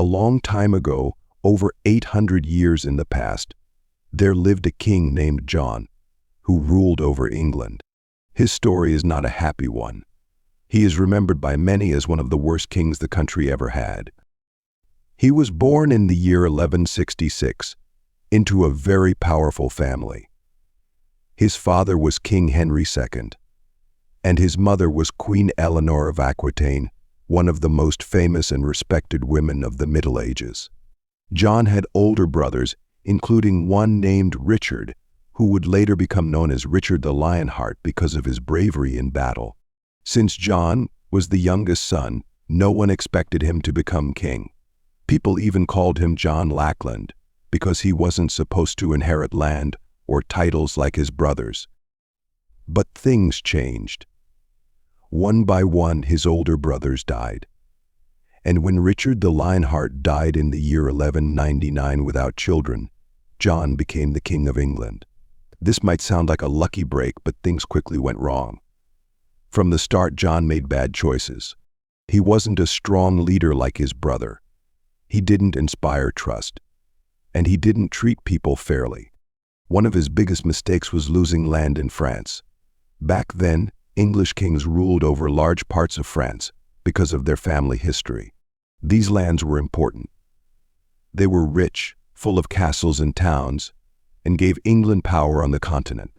long time ago, over 800 years in the past, there lived a king named John, who ruled over England. His story is not a happy one. He is remembered by many as one of the worst kings the country ever had. He was born in the year 1166 into a very powerful family. His father was King Henry II, and his mother was Queen Eleanor of Aquitaine, one of the most famous and respected women of the Middle Ages. John had older brothers, including one named Richard, who would later become known as Richard the Lionheart because of his bravery in battle. Since John was the youngest son, no one expected him to become king. People even called him John Lackland because he wasn't supposed to inherit land or titles like his brothers. But things changed. One by one, his older brothers died. And when Richard the Lionheart died in the year 1199 without children, John became the King of England. This might sound like a lucky break, but things quickly went wrong. From the start, John made bad choices. He wasn't a strong leader like his brother. He didn't inspire trust. And he didn't treat people fairly. One of his biggest mistakes was losing land in France. Back then, English kings ruled over large parts of France because of their family history. These lands were important. They were rich, full of castles and towns, and gave England power on the continent.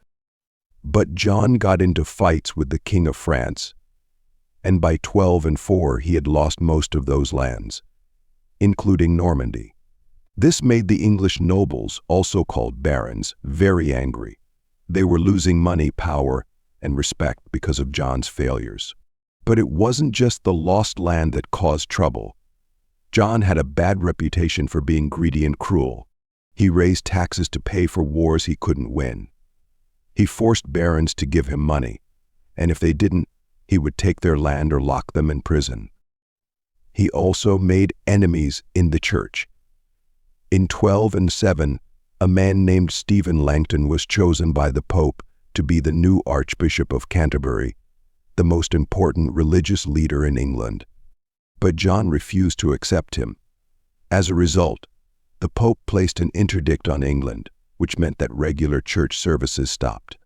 But John got into fights with the King of France, and by 1204 he had lost most of those lands, including Normandy. This made the English nobles, also called barons, very angry. They were losing money, power, and respect because of John's failures. But it wasn't just the lost land that caused trouble. John had a bad reputation for being greedy and cruel. He raised taxes to pay for wars he couldn't win. He forced barons to give him money, and if they didn't, he would take their land or lock them in prison. He also made enemies in the church. In 1207, a man named Stephen Langton was chosen by the Pope to be the new Archbishop of Canterbury, the most important religious leader in England. But John refused to accept him. As a result, the Pope placed an interdict on England, which meant that regular church services stopped.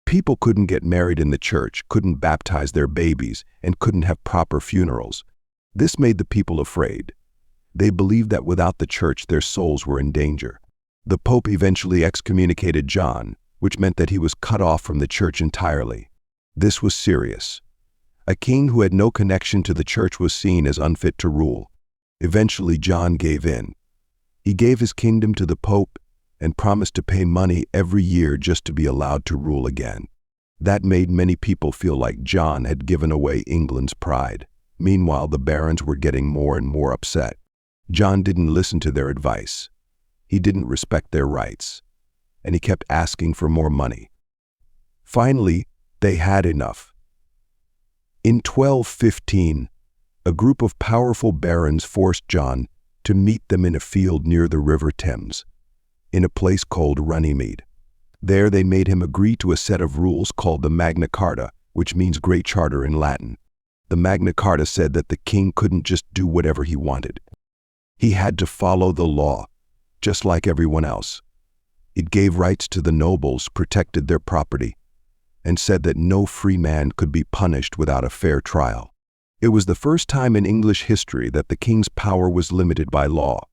People couldn't get married in the church, couldn't baptize their babies, and couldn't have proper funerals. This made the people afraid. They believed that without the church, their souls were in danger. The Pope eventually excommunicated John, which meant that he was cut off from the church entirely. This was serious. A king who had no connection to the church was seen as unfit to rule. Eventually, John gave in. He gave his kingdom to the Pope and promised to pay money every year just to be allowed to rule again. That made many people feel like John had given away England's pride. Meanwhile, the barons were getting more and more upset. John didn't listen to their advice. He didn't respect their rights, and he kept asking for more money. Finally, they had enough. In 1215, a group of powerful barons forced John to meet them in a field near the River Thames, in a place called Runnymede. There they made him agree to a set of rules called the Magna Carta, which means Great Charter in Latin. The Magna Carta said that the king couldn't just do whatever he wanted. He had to follow the law, just like everyone else. It gave rights to the nobles, protected their property, and said that no free man could be punished without a fair trial. It was the first time in English history that the king's power was limited by law.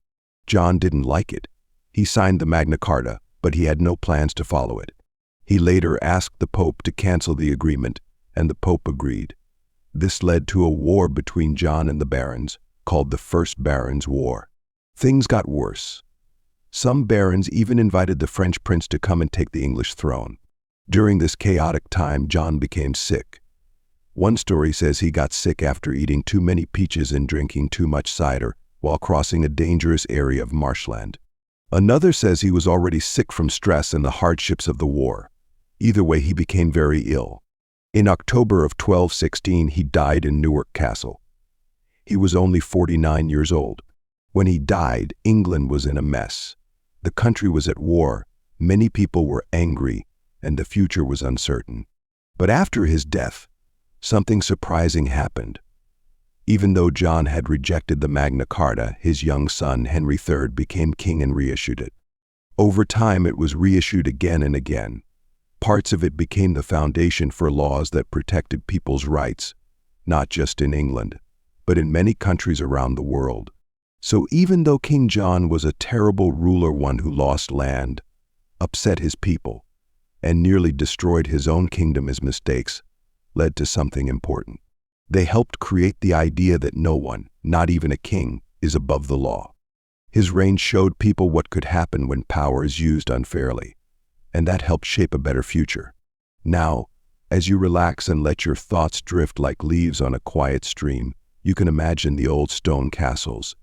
John didn't like it. He signed the Magna Carta, but he had no plans to follow it. He later asked the Pope to cancel the agreement, and the Pope agreed. This led to a war between John and the barons, called the First Barons' War. Things got worse. Some barons even invited the French prince to come and take the English throne. During this chaotic time, John became sick. One story says he got sick after eating too many peaches and drinking too much cider while crossing a dangerous area of marshland. Another says he was already sick from stress and the hardships of the war. Either way, he became very ill. In October of 1216, he died in Newark Castle. He was only 49 years old. When he died, England was in a mess. The country was at war, many people were angry, and the future was uncertain. But after his death, something surprising happened. Even though John had rejected the Magna Carta, his young son, Henry III, became king and reissued it. Over time, it was reissued again and again. Parts of it became the foundation for laws that protected people's rights, not just in England, but in many countries around the world. So even though King John was a terrible ruler, one who lost land, upset his people, and nearly destroyed his own kingdom, his mistakes led to something important. They helped create the idea that no one, not even a king, is above the law. His reign showed people what could happen when power is used unfairly, and that helped shape a better future. Now, as you relax and let your thoughts drift like leaves on a quiet stream, you can imagine the old stone castles,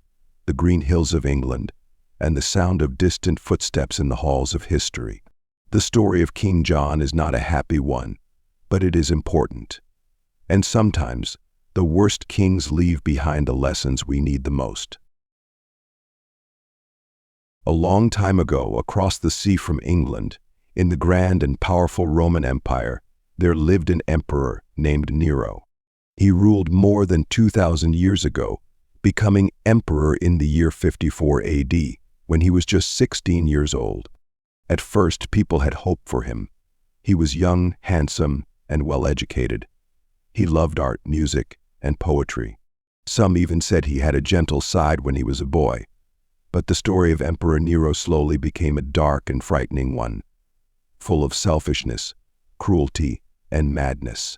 the green hills of England, and the sound of distant footsteps in the halls of history. The story of King John is not a happy one, but it is important. And sometimes, the worst kings leave behind the lessons we need the most. A long time ago, across the sea from England, in the grand and powerful Roman Empire, there lived an emperor named Nero. He ruled more than 2,000 years ago, becoming emperor in the year 54 AD, when he was just 16 years old. At first, people had hope for him. He was young, handsome, and well-educated. He loved art, music, and poetry. Some even said he had a gentle side when he was a boy. But the story of Emperor Nero slowly became a dark and frightening one, full of selfishness, cruelty, and madness.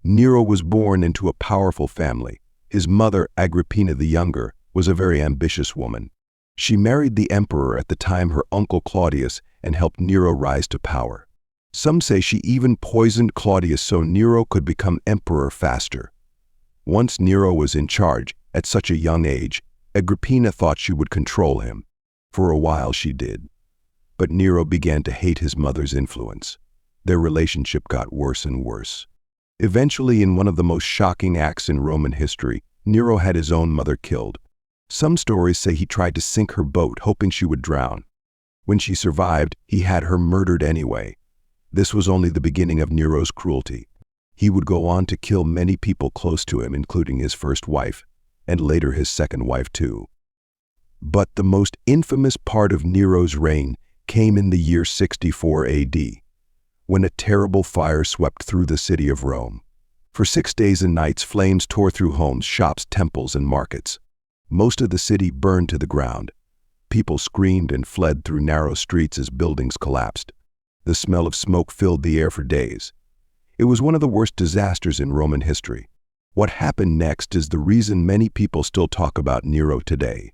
Nero was born into a powerful family. His mother, Agrippina the Younger, was a very ambitious woman. She married the emperor at the time, her uncle Claudius, and helped Nero rise to power. Some say she even poisoned Claudius so Nero could become emperor faster. Once Nero was in charge, at such a young age, Agrippina thought she would control him. For a while she did. But Nero began to hate his mother's influence. Their relationship got worse and worse. Eventually, in one of the most shocking acts in Roman history, Nero had his own mother killed. Some stories say he tried to sink her boat, hoping she would drown. When she survived, he had her murdered anyway. This was only the beginning of Nero's cruelty. He would go on to kill many people close to him, including his first wife, and later his second wife too. But the most infamous part of Nero's reign came in the year 64 AD, when a terrible fire swept through the city of Rome. For 6 days and nights, flames tore through homes, shops, temples, and markets. Most of the city burned to the ground. People screamed and fled through narrow streets as buildings collapsed. The smell of smoke filled the air for days. It was one of the worst disasters in Roman history. What happened next is the reason many people still talk about Nero today.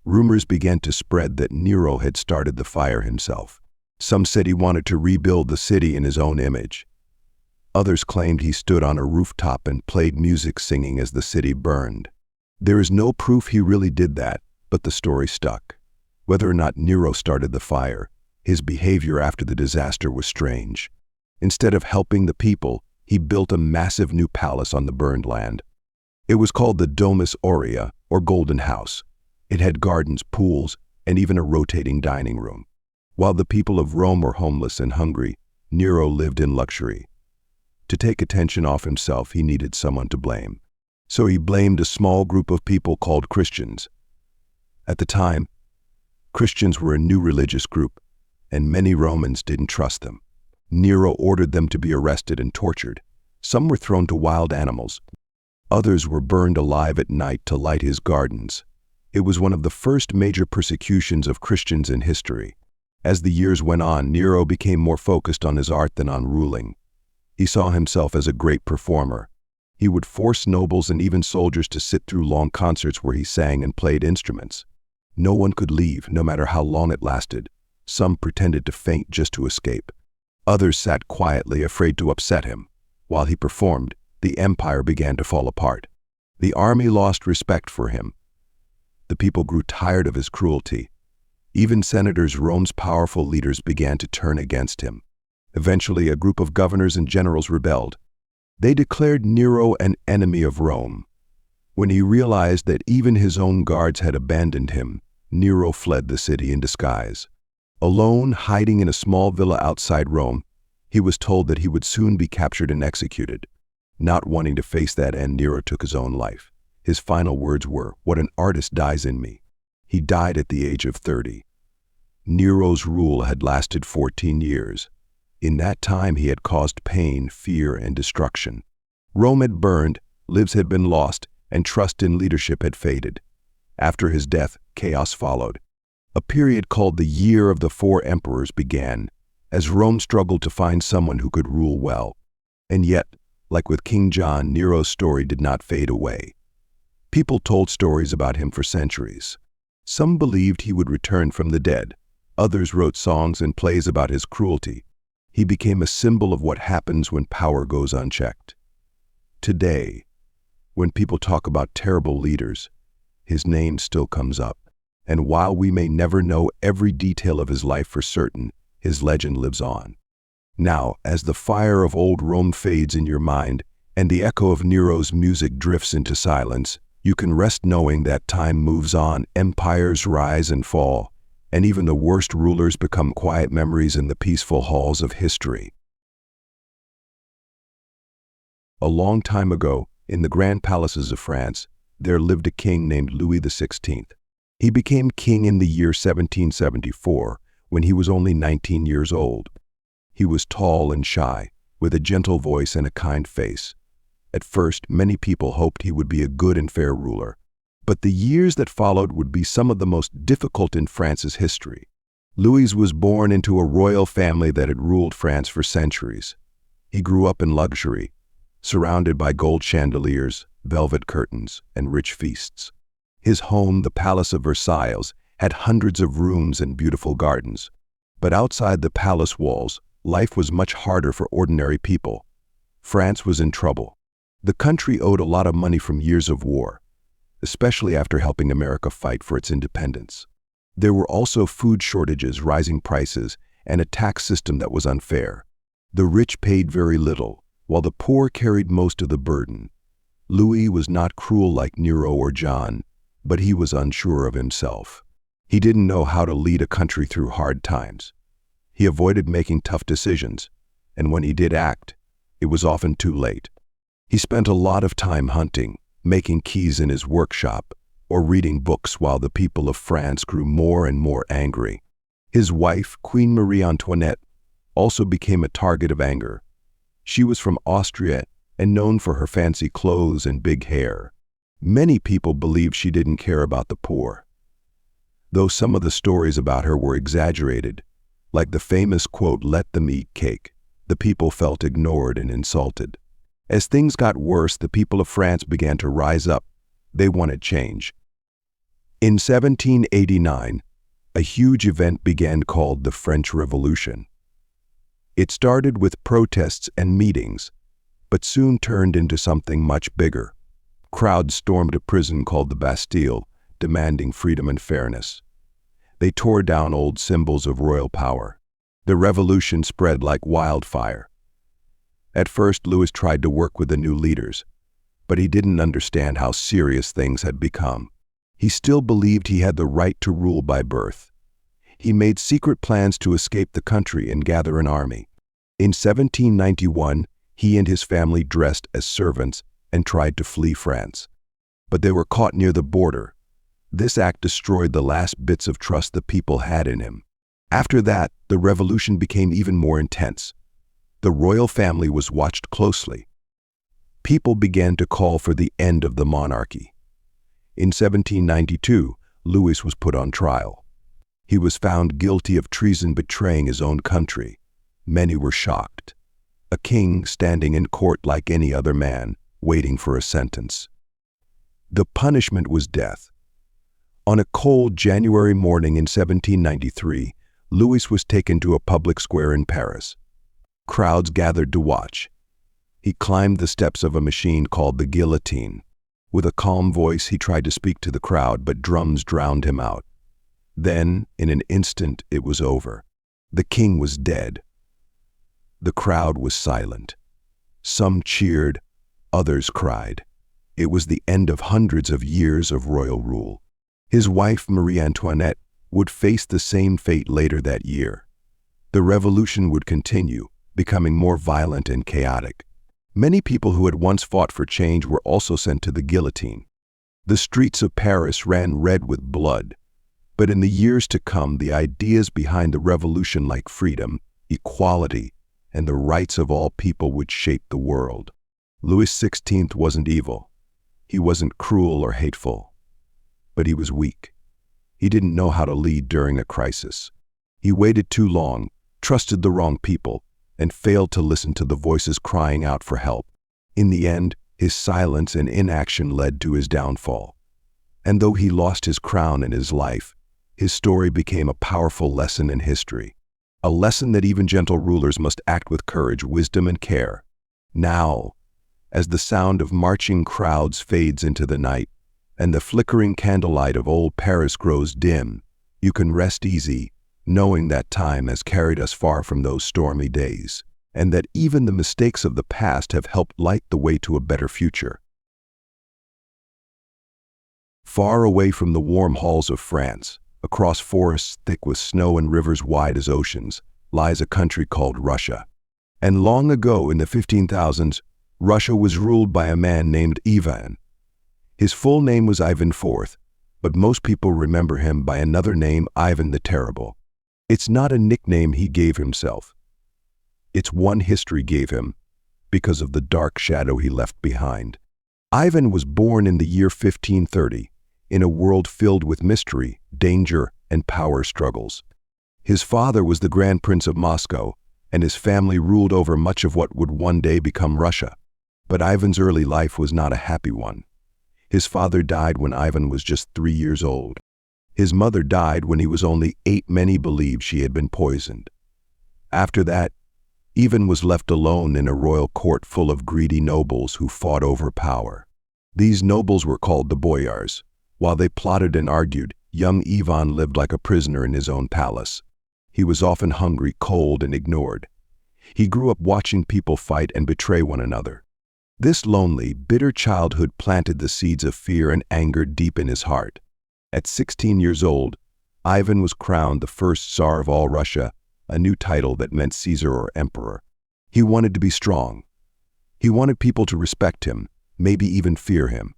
Rumors began to spread that Nero had started the fire himself. Some said he wanted to rebuild the city in his own image. Others claimed he stood on a rooftop and played music, singing as the city burned. There is no proof he really did that, but the story stuck. Whether or not Nero started the fire, his behavior after the disaster was strange. Instead of helping the people, he built a massive new palace on the burned land. It was called the Domus Aurea, or Golden House. It had gardens, pools, and even a rotating dining room. While the people of Rome were homeless and hungry, Nero lived in luxury. To take attention off himself, he needed someone to blame. So he blamed a small group of people called Christians. At the time, Christians were a new religious group, and many Romans didn't trust them. Nero ordered them to be arrested and tortured. Some were thrown to wild animals. Others were burned alive at night to light his gardens. It was one of the first major persecutions of Christians in history. As the years went on, Nero became more focused on his art than on ruling. He saw himself as a great performer. He would force nobles and even soldiers to sit through long concerts where he sang and played instruments. No one could leave, no matter how long it lasted. Some pretended to faint just to escape. Others sat quietly, afraid to upset him. While he performed, the empire began to fall apart. The army lost respect for him. The people grew tired of his cruelty. Even senators, Rome's powerful leaders, began to turn against him. Eventually, a group of governors and generals rebelled. They declared Nero an enemy of Rome. When he realized that even his own guards had abandoned him, Nero fled the city in disguise. Alone, hiding in a small villa outside Rome, he was told that he would soon be captured and executed. Not wanting to face that end, Nero took his own life. His final words were, "What an artist dies in me." He died at the age of 30. Nero's rule had lasted 14 years. In that time, he had caused pain, fear, and destruction. Rome had burned, lives had been lost, and trust in leadership had faded. After his death, chaos followed. A period called the Year of the Four Emperors began, as Rome struggled to find someone who could rule well. And yet, like with King John, Nero's story did not fade away. People told stories about him for centuries. Some believed he would return from the dead. Others wrote songs and plays about his cruelty. He became a symbol of what happens when power goes unchecked. Today, when people talk about terrible leaders, his name still comes up. And while we may never know every detail of his life for certain, his legend lives on. Now, as the fire of old Rome fades in your mind and the echo of Nero's music drifts into silence, you can rest knowing that time moves on, empires rise and fall, and even the worst rulers become quiet memories in the peaceful halls of history. A long time ago, in the grand palaces of France, there lived a king named Louis XVI. He became king in the year 1774, when he was only 19 years old. He was tall and shy, with a gentle voice and a kind face. At first, many people hoped he would be a good and fair ruler. But the years that followed would be some of the most difficult in France's history. Louis was born into a royal family that had ruled France for centuries. He grew up in luxury, surrounded by gold chandeliers, velvet curtains, and rich feasts. His home, the Palace of Versailles, had hundreds of rooms and beautiful gardens. But outside the palace walls, life was much harder for ordinary people. France was in trouble. The country owed a lot of money from years of war, especially after helping America fight for its independence. There were also food shortages, rising prices, and a tax system that was unfair. The rich paid very little, while the poor carried most of the burden. Louis was not cruel like Nero or John, but he was unsure of himself. He didn't know how to lead a country through hard times. He avoided making tough decisions, and when he did act, it was often too late. He spent a lot of time hunting, making keys in his workshop, or reading books while the people of France grew more and more angry. His wife, Queen Marie Antoinette, also became a target of anger. She was from Austria and known for her fancy clothes and big hair. Many people believed she didn't care about the poor. Though some of the stories about her were exaggerated, like the famous quote, "Let them eat cake," the people felt ignored and insulted. As things got worse, the people of France began to rise up. They wanted change. In 1789, a huge event began called the French Revolution. It started with protests and meetings, but soon turned into something much bigger. Crowds stormed a prison called the Bastille, demanding freedom and fairness. They tore down old symbols of royal power. The revolution spread like wildfire. At first, Louis tried to work with the new leaders, but he didn't understand how serious things had become. He still believed he had the right to rule by birth. He made secret plans to escape the country and gather an army. In 1791, he and his family dressed as servants and tried to flee France. But they were caught near the border. This act destroyed the last bits of trust the people had in him. After that, the revolution became even more intense. The royal family was watched closely. People began to call for the end of the monarchy. In 1792, Louis was put on trial. He was found guilty of treason, betraying his own country. Many were shocked. A king standing in court like any other man, waiting for a sentence. The punishment was death. On a cold January morning in 1793, Louis was taken to a public square in Paris. Crowds gathered to watch. He climbed the steps of a machine called the guillotine. With a calm voice, he tried to speak to the crowd, but drums drowned him out. Then, in an instant, it was over. The king was dead. The crowd was silent. Some cheered, others cried. It was the end of hundreds of years of royal rule. His wife, Marie Antoinette, would face the same fate later that year. The revolution would continue, becoming more violent and chaotic. Many people who had once fought for change were also sent to the guillotine. The streets of Paris ran red with blood. But in the years to come, the ideas behind the revolution like freedom, equality, and the rights of all people would shape the world. Louis XVI wasn't evil. He wasn't cruel or hateful. But he was weak. He didn't know how to lead during a crisis. He waited too long, trusted the wrong people, and failed to listen to the voices crying out for help. In the end, his silence and inaction led to his downfall. And though he lost his crown and his life, his story became a powerful lesson in history. A lesson that even gentle rulers must act with courage, wisdom, and care. Now, as the sound of marching crowds fades into the night, and the flickering candlelight of old Paris grows dim, you can rest easy, knowing that time has carried us far from those stormy days, and that even the mistakes of the past have helped light the way to a better future. Far away from the warm halls of France, across forests thick with snow and rivers wide as oceans, lies a country called Russia. And long ago, in the 15,000s, Russia was ruled by a man named Ivan. His full name was Ivan IV, but most people remember him by another name, Ivan the Terrible. It's not a nickname he gave himself. It's one history gave him, because of the dark shadow he left behind. Ivan was born in the year 1530, in a world filled with mystery, danger, and power struggles. His father was the Grand Prince of Moscow, and his family ruled over much of what would one day become Russia. But Ivan's early life was not a happy one. His father died when Ivan was just 3 years old. His mother died when he was only 8. Many believed she had been poisoned. After that, Ivan was left alone in a royal court full of greedy nobles who fought over power. These nobles were called the boyars. While they plotted and argued, young Ivan lived like a prisoner in his own palace. He was often hungry, cold, and ignored. He grew up watching people fight and betray one another. This lonely, bitter childhood planted the seeds of fear and anger deep in his heart. At 16 years old, Ivan was crowned the first Tsar of all Russia, a new title that meant Caesar or emperor. He wanted to be strong. He wanted people to respect him, maybe even fear him.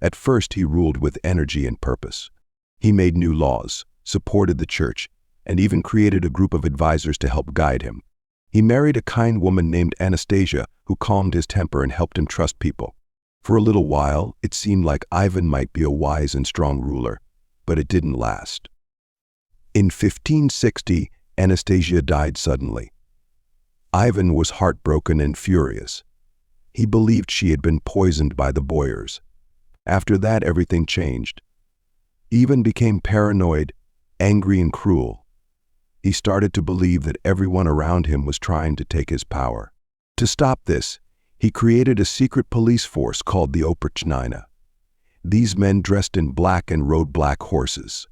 At first, he ruled with energy and purpose. He made new laws, supported the church, and even created a group of advisors to help guide him. He married a kind woman named Anastasia who calmed his temper and helped him trust people. For a little while, it seemed like Ivan might be a wise and strong ruler, but it didn't last. In 1560, Anastasia died suddenly. Ivan was heartbroken and furious. He believed she had been poisoned by the boyars. After that, everything changed. Ivan became paranoid, angry, and cruel. He started to believe that everyone around him was trying to take his power. To stop this, he created a secret police force called the Oprichnina. These men dressed in black and rode black horses.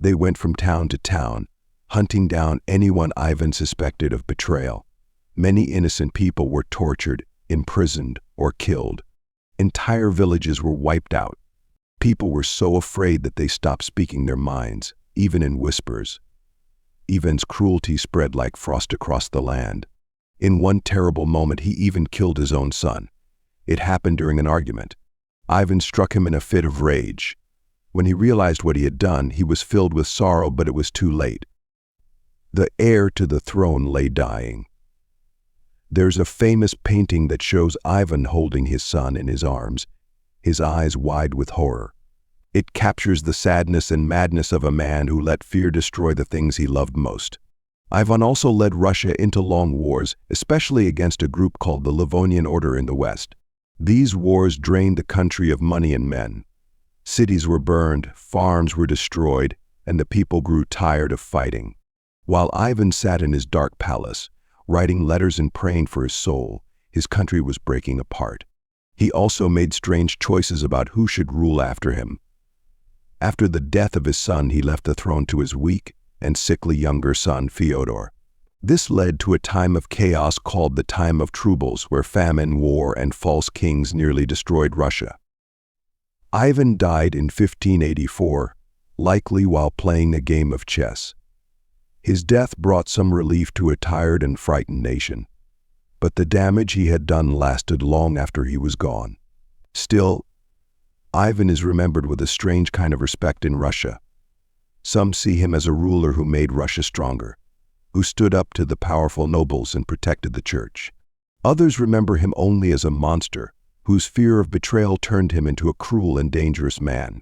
They went from town to town, hunting down anyone Ivan suspected of betrayal. Many innocent people were tortured, imprisoned, or killed. Entire villages were wiped out. People were so afraid that they stopped speaking their minds, even in whispers. Ivan's cruelty spread like frost across the land. In one terrible moment, he even killed his own son. It happened during an argument. Ivan struck him in a fit of rage. When he realized what he had done, he was filled with sorrow, but it was too late. The heir to the throne lay dying. There's a famous painting that shows Ivan holding his son in his arms, his eyes wide with horror. It captures the sadness and madness of a man who let fear destroy the things he loved most. Ivan also led Russia into long wars, especially against a group called the Livonian Order in the West. These wars drained the country of money and men. Cities were burned, farms were destroyed, and the people grew tired of fighting. While Ivan sat in his dark palace, writing letters and praying for his soul, his country was breaking apart. He also made strange choices about who should rule after him. After the death of his son, he left the throne to his weak and sickly younger son, Fyodor. This led to a time of chaos called the Time of Troubles, where famine, war, and false kings nearly destroyed Russia. Ivan died in 1584, likely while playing a game of chess. His death brought some relief to a tired and frightened nation, but the damage he had done lasted long after he was gone. Still, Ivan is remembered with a strange kind of respect in Russia. Some see him as a ruler who made Russia stronger, who stood up to the powerful nobles and protected the church. Others remember him only as a monster, whose fear of betrayal turned him into a cruel and dangerous man.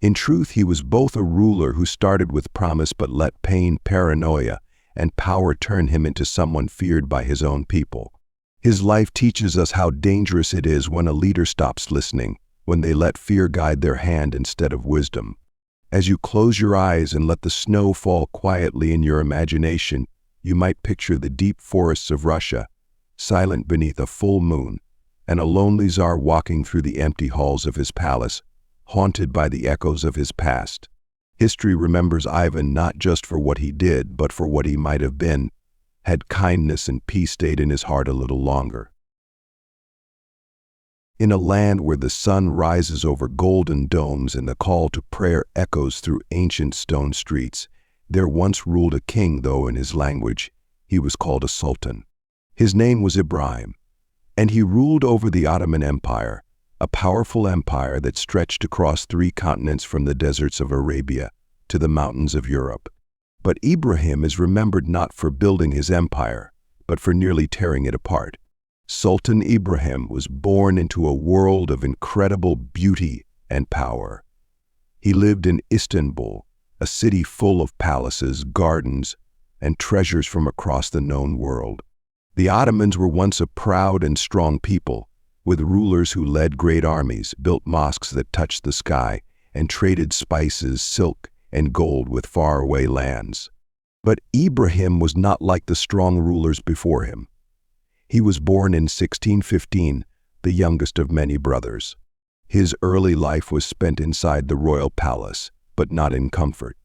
In truth, he was both a ruler who started with promise but let pain, paranoia, and power turn him into someone feared by his own people. His life teaches us how dangerous it is when a leader stops listening, when they let fear guide their hand instead of wisdom. As you close your eyes and let the snow fall quietly in your imagination, you might picture the deep forests of Russia, silent beneath a full moon, and a lonely czar walking through the empty halls of his palace, haunted by the echoes of his past. History remembers Ivan not just for what he did, but for what he might have been, had kindness and peace stayed in his heart a little longer. In a land where the sun rises over golden domes and the call to prayer echoes through ancient stone streets, there once ruled a king, though in his language he was called a sultan. His name was Ibrahim, and he ruled over the Ottoman Empire, a powerful empire that stretched across 3 continents from the deserts of Arabia to the mountains of Europe. But Ibrahim is remembered not for building his empire, but for nearly tearing it apart. Sultan Ibrahim was born into a world of incredible beauty and power. He lived in Istanbul, a city full of palaces, gardens, and treasures from across the known world. The Ottomans were once a proud and strong people, with rulers who led great armies, built mosques that touched the sky, and traded spices, silk, and gold with faraway lands. But Ibrahim was not like the strong rulers before him. He was born in 1615, the youngest of many brothers. His early life was spent inside the royal palace, but not in comfort.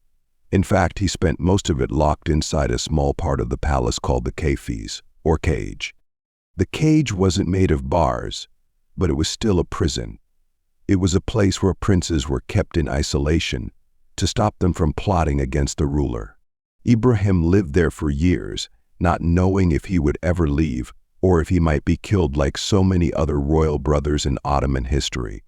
In fact, he spent most of it locked inside a small part of the palace called the kefes, or cage. The cage wasn't made of bars, but it was still a prison. It was a place where princes were kept in isolation, to stop them from plotting against the ruler. Ibrahim lived there for years, not knowing if he would ever leave, or if he might be killed like so many other royal brothers in Ottoman history.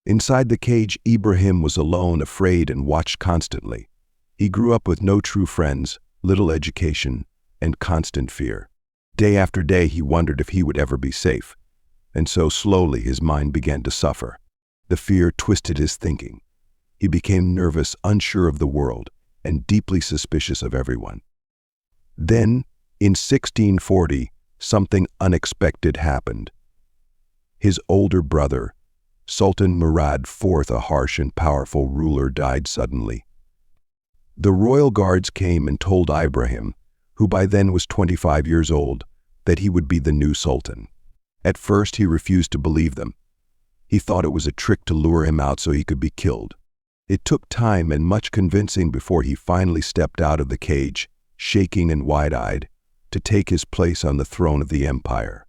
Inside the cage, Ibrahim was alone, afraid, and watched constantly. He grew up with no true friends, little education, and constant fear. Day after day, he wondered if he would ever be safe, and so slowly his mind began to suffer. The fear twisted his thinking. He became nervous, unsure of the world, and deeply suspicious of everyone. Then, in 1640, something unexpected happened. His older brother, Sultan Murad IV, a harsh and powerful ruler, died suddenly. The royal guards came and told Ibrahim, who by then was 25 years old, that he would be the new sultan. At first, he refused to believe them. He thought it was a trick to lure him out so he could be killed. It took time and much convincing before he finally stepped out of the cage, shaking and wide-eyed, to take his place on the throne of the empire.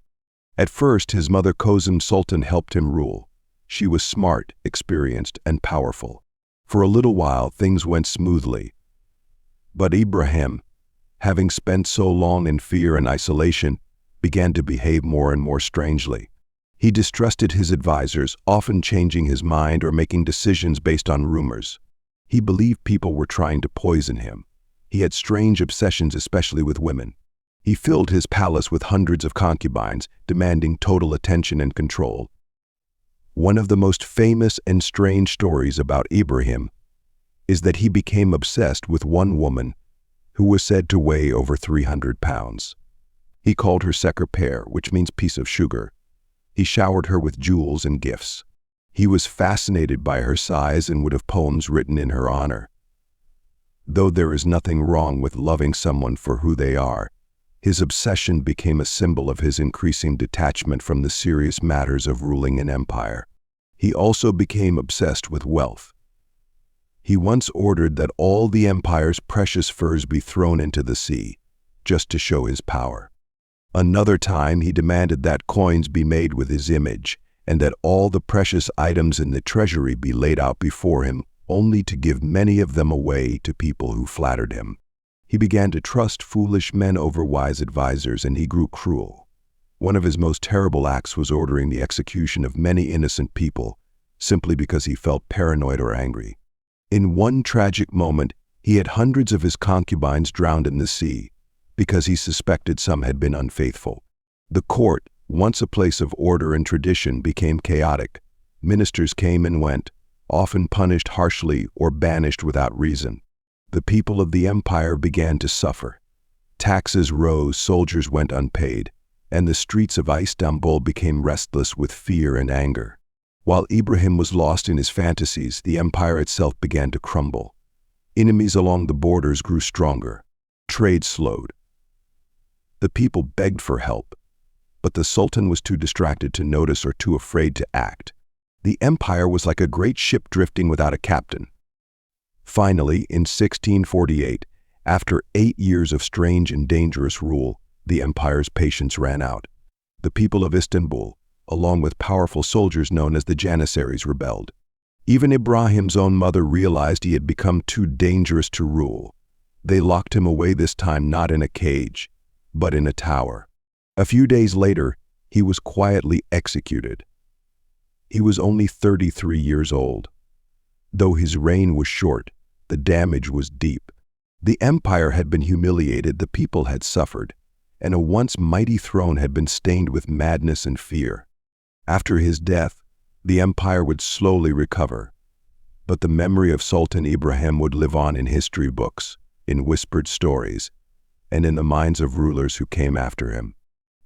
At first, his mother Kozum Sultan helped him rule. She was smart, experienced, and powerful. For a little while, things went smoothly. But Ibrahim, having spent so long in fear and isolation, began to behave more and more strangely. He distrusted his advisors, often changing his mind or making decisions based on rumors. He believed people were trying to poison him. He had strange obsessions, especially with women. He filled his palace with hundreds of concubines, demanding total attention and control. One of the most famous and strange stories about Ibrahim is that he became obsessed with one woman who was said to weigh over 300 pounds. He called her secrétaire, which means piece of sugar. He showered her with jewels and gifts. He was fascinated by her size and would have poems written in her honor. Though there is nothing wrong with loving someone for who they are, his obsession became a symbol of his increasing detachment from the serious matters of ruling an empire. He also became obsessed with wealth. He once ordered that all the empire's precious furs be thrown into the sea, just to show his power. Another time, he demanded that coins be made with his image, and that all the precious items in the treasury be laid out before him, only to give many of them away to people who flattered him. He began to trust foolish men over wise advisors, and he grew cruel. One of his most terrible acts was ordering the execution of many innocent people, simply because he felt paranoid or angry. In one tragic moment, he had hundreds of his concubines drowned in the sea because he suspected some had been unfaithful. The court, once a place of order and tradition, became chaotic. Ministers came and went, often punished harshly or banished without reason. The people of the empire began to suffer. Taxes rose, soldiers went unpaid, and the streets of Istanbul became restless with fear and anger. While Ibrahim was lost in his fantasies, the empire itself began to crumble. Enemies along the borders grew stronger. Trade slowed. The people begged for help, but the Sultan was too distracted to notice or too afraid to act. The empire was like a great ship drifting without a captain. Finally, in 1648, after 8 years of strange and dangerous rule, the empire's patience ran out. The people of Istanbul, along with powerful soldiers known as the Janissaries, rebelled. Even Ibrahim's own mother realized he had become too dangerous to rule. They locked him away, this time not in a cage, but in a tower. A few days later, he was quietly executed. He was only 33 years old. Though his reign was short, the damage was deep. The empire had been humiliated, the people had suffered, and a once mighty throne had been stained with madness and fear. After his death, the empire would slowly recover, but the memory of Sultan Ibrahim would live on in history books, in whispered stories, and in the minds of rulers who came after him.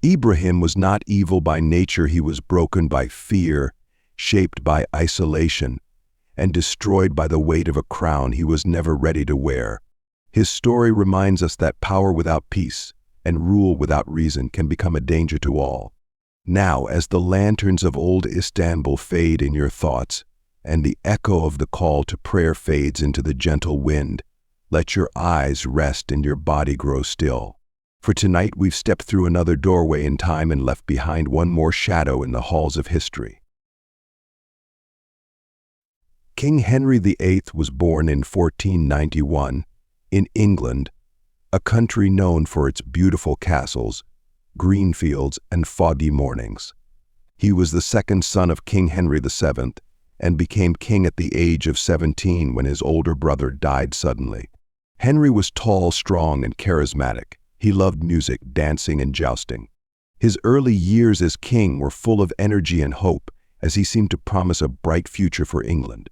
Ibrahim was not evil by nature. He was broken by fear, shaped by isolation, and destroyed by the weight of a crown he was never ready to wear. His story reminds us that power without peace and rule without reason can become a danger to all. Now, as the lanterns of old Istanbul fade in your thoughts, and the echo of the call to prayer fades into the gentle wind, let your eyes rest and your body grow still. For tonight we've stepped through another doorway in time and left behind one more shadow in the halls of history. King Henry VIII was born in 1491 in England, a country known for its beautiful castles, green fields, and foggy mornings. He was the second son of King Henry VII and became king at the age of 17 when his older brother died suddenly. Henry was tall, strong, and charismatic. He loved music, dancing, and jousting. His early years as king were full of energy and hope, as he seemed to promise a bright future for England.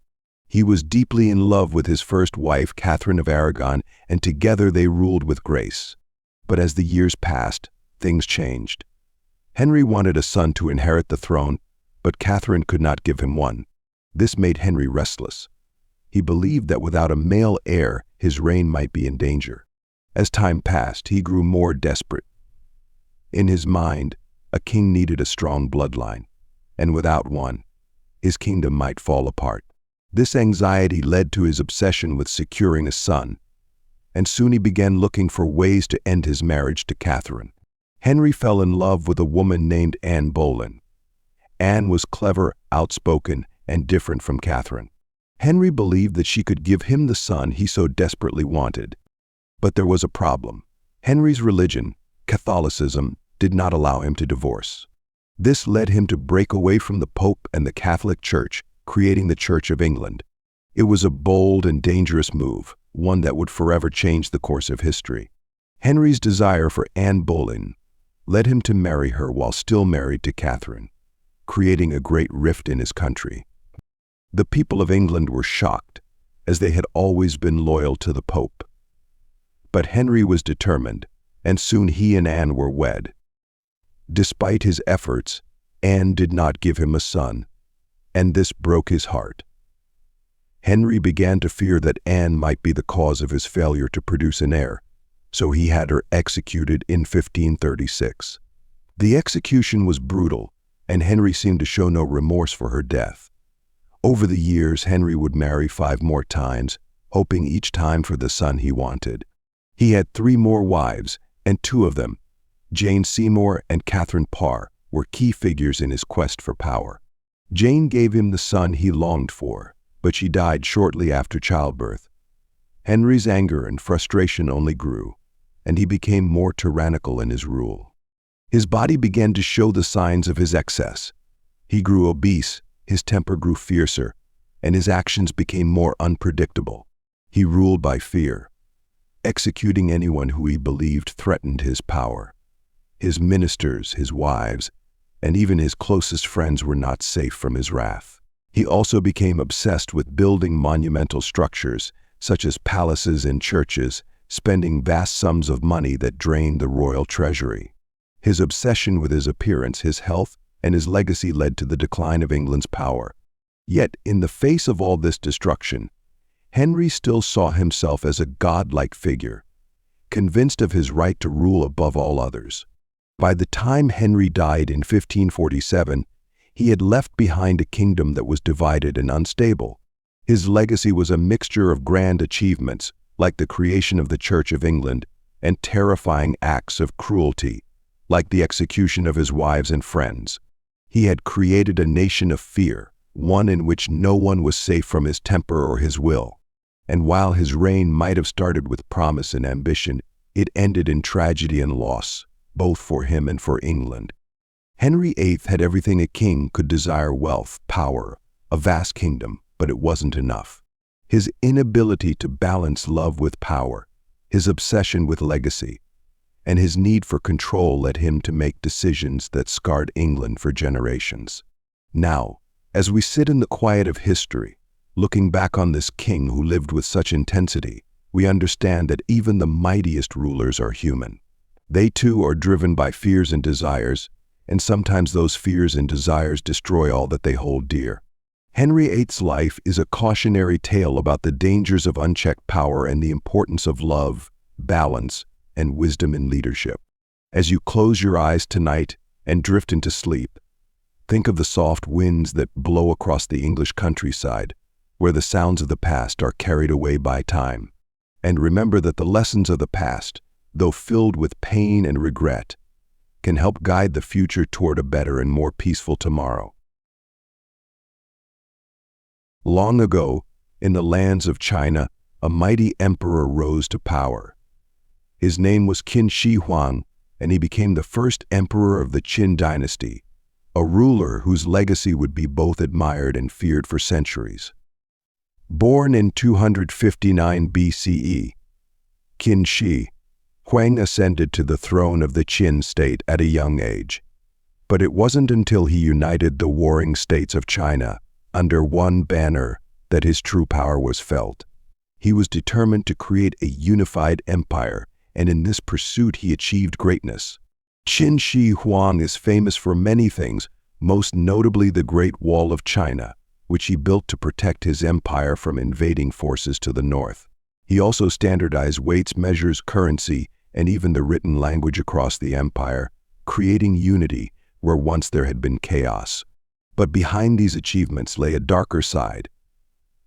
He was deeply in love with his first wife, Catherine of Aragon, and together they ruled with grace. But as the years passed, things changed. Henry wanted a son to inherit the throne, but Catherine could not give him one. This made Henry restless. He believed that without a male heir, his reign might be in danger. As time passed, he grew more desperate. In his mind, a king needed a strong bloodline, and without one, his kingdom might fall apart. This anxiety led to his obsession with securing a son, and soon he began looking for ways to end his marriage to Catherine. Henry fell in love with a woman named Anne Boleyn. Anne was clever, outspoken, and different from Catherine. Henry believed that she could give him the son he so desperately wanted. But there was a problem. Henry's religion, Catholicism, did not allow him to divorce. This led him to break away from the Pope and the Catholic Church, creating the Church of England. It was a bold and dangerous move, one that would forever change the course of history. Henry's desire for Anne Boleyn led him to marry her while still married to Catherine, creating a great rift in his country. The people of England were shocked, as they had always been loyal to the Pope. But Henry was determined, and soon he and Anne were wed. Despite his efforts, Anne did not give him a son, and this broke his heart. Henry began to fear that Anne might be the cause of his failure to produce an heir, so he had her executed in 1536. The execution was brutal, and Henry seemed to show no remorse for her death. Over the years, Henry would marry 5 more times, hoping each time for the son he wanted. He had 3 more wives, and 2 of them, Jane Seymour and Catherine Parr, were key figures in his quest for power. Jane gave him the son he longed for, but she died shortly after childbirth. Henry's anger and frustration only grew, and he became more tyrannical in his rule. His body began to show the signs of his excess. He grew obese, his temper grew fiercer, and his actions became more unpredictable. He ruled by fear, executing anyone who he believed threatened his power. His ministers, his wives, and even his closest friends were not safe from his wrath. He also became obsessed with building monumental structures, such as palaces and churches, spending vast sums of money that drained the royal treasury. His obsession with his appearance, his health, and his legacy led to the decline of England's power. Yet, in the face of all this destruction, Henry still saw himself as a godlike figure, convinced of his right to rule above all others. By the time Henry died in 1547, he had left behind a kingdom that was divided and unstable. His legacy was a mixture of grand achievements, like the creation of the Church of England, and terrifying acts of cruelty, like the execution of his wives and friends. He had created a nation of fear, one in which no one was safe from his temper or his will. And while his reign might have started with promise and ambition, it ended in tragedy and loss, both for him and for England. Henry VIII had everything a king could desire: wealth, power, a vast kingdom, but it wasn't enough. His inability to balance love with power, his obsession with legacy, and his need for control led him to make decisions that scarred England for generations. Now, as we sit in the quiet of history, looking back on this king who lived with such intensity, we understand that even the mightiest rulers are human. They too are driven by fears and desires, and sometimes those fears and desires destroy all that they hold dear. Henry VIII's life is a cautionary tale about the dangers of unchecked power and the importance of love, balance, and wisdom in leadership. As you close your eyes tonight and drift into sleep, think of the soft winds that blow across the English countryside, where the sounds of the past are carried away by time. And remember that the lessons of the past, though filled with pain and regret, can help guide the future toward a better and more peaceful tomorrow. Long ago, in the lands of China, a mighty emperor rose to power. His name was Qin Shi Huang, and he became the first emperor of the Qin dynasty, a ruler whose legacy would be both admired and feared for centuries. Born in 259 BCE, Qin Shi Huang ascended to the throne of the Qin state at a young age. But it wasn't until he united the warring states of China under one banner that his true power was felt. He was determined to create a unified empire, and in this pursuit he achieved greatness. Qin Shi Huang is famous for many things, most notably the Great Wall of China, which he built to protect his empire from invading forces to the north. He also standardized weights, measures, currency, and even the written language across the empire, creating unity where once there had been chaos. But behind these achievements lay a darker side,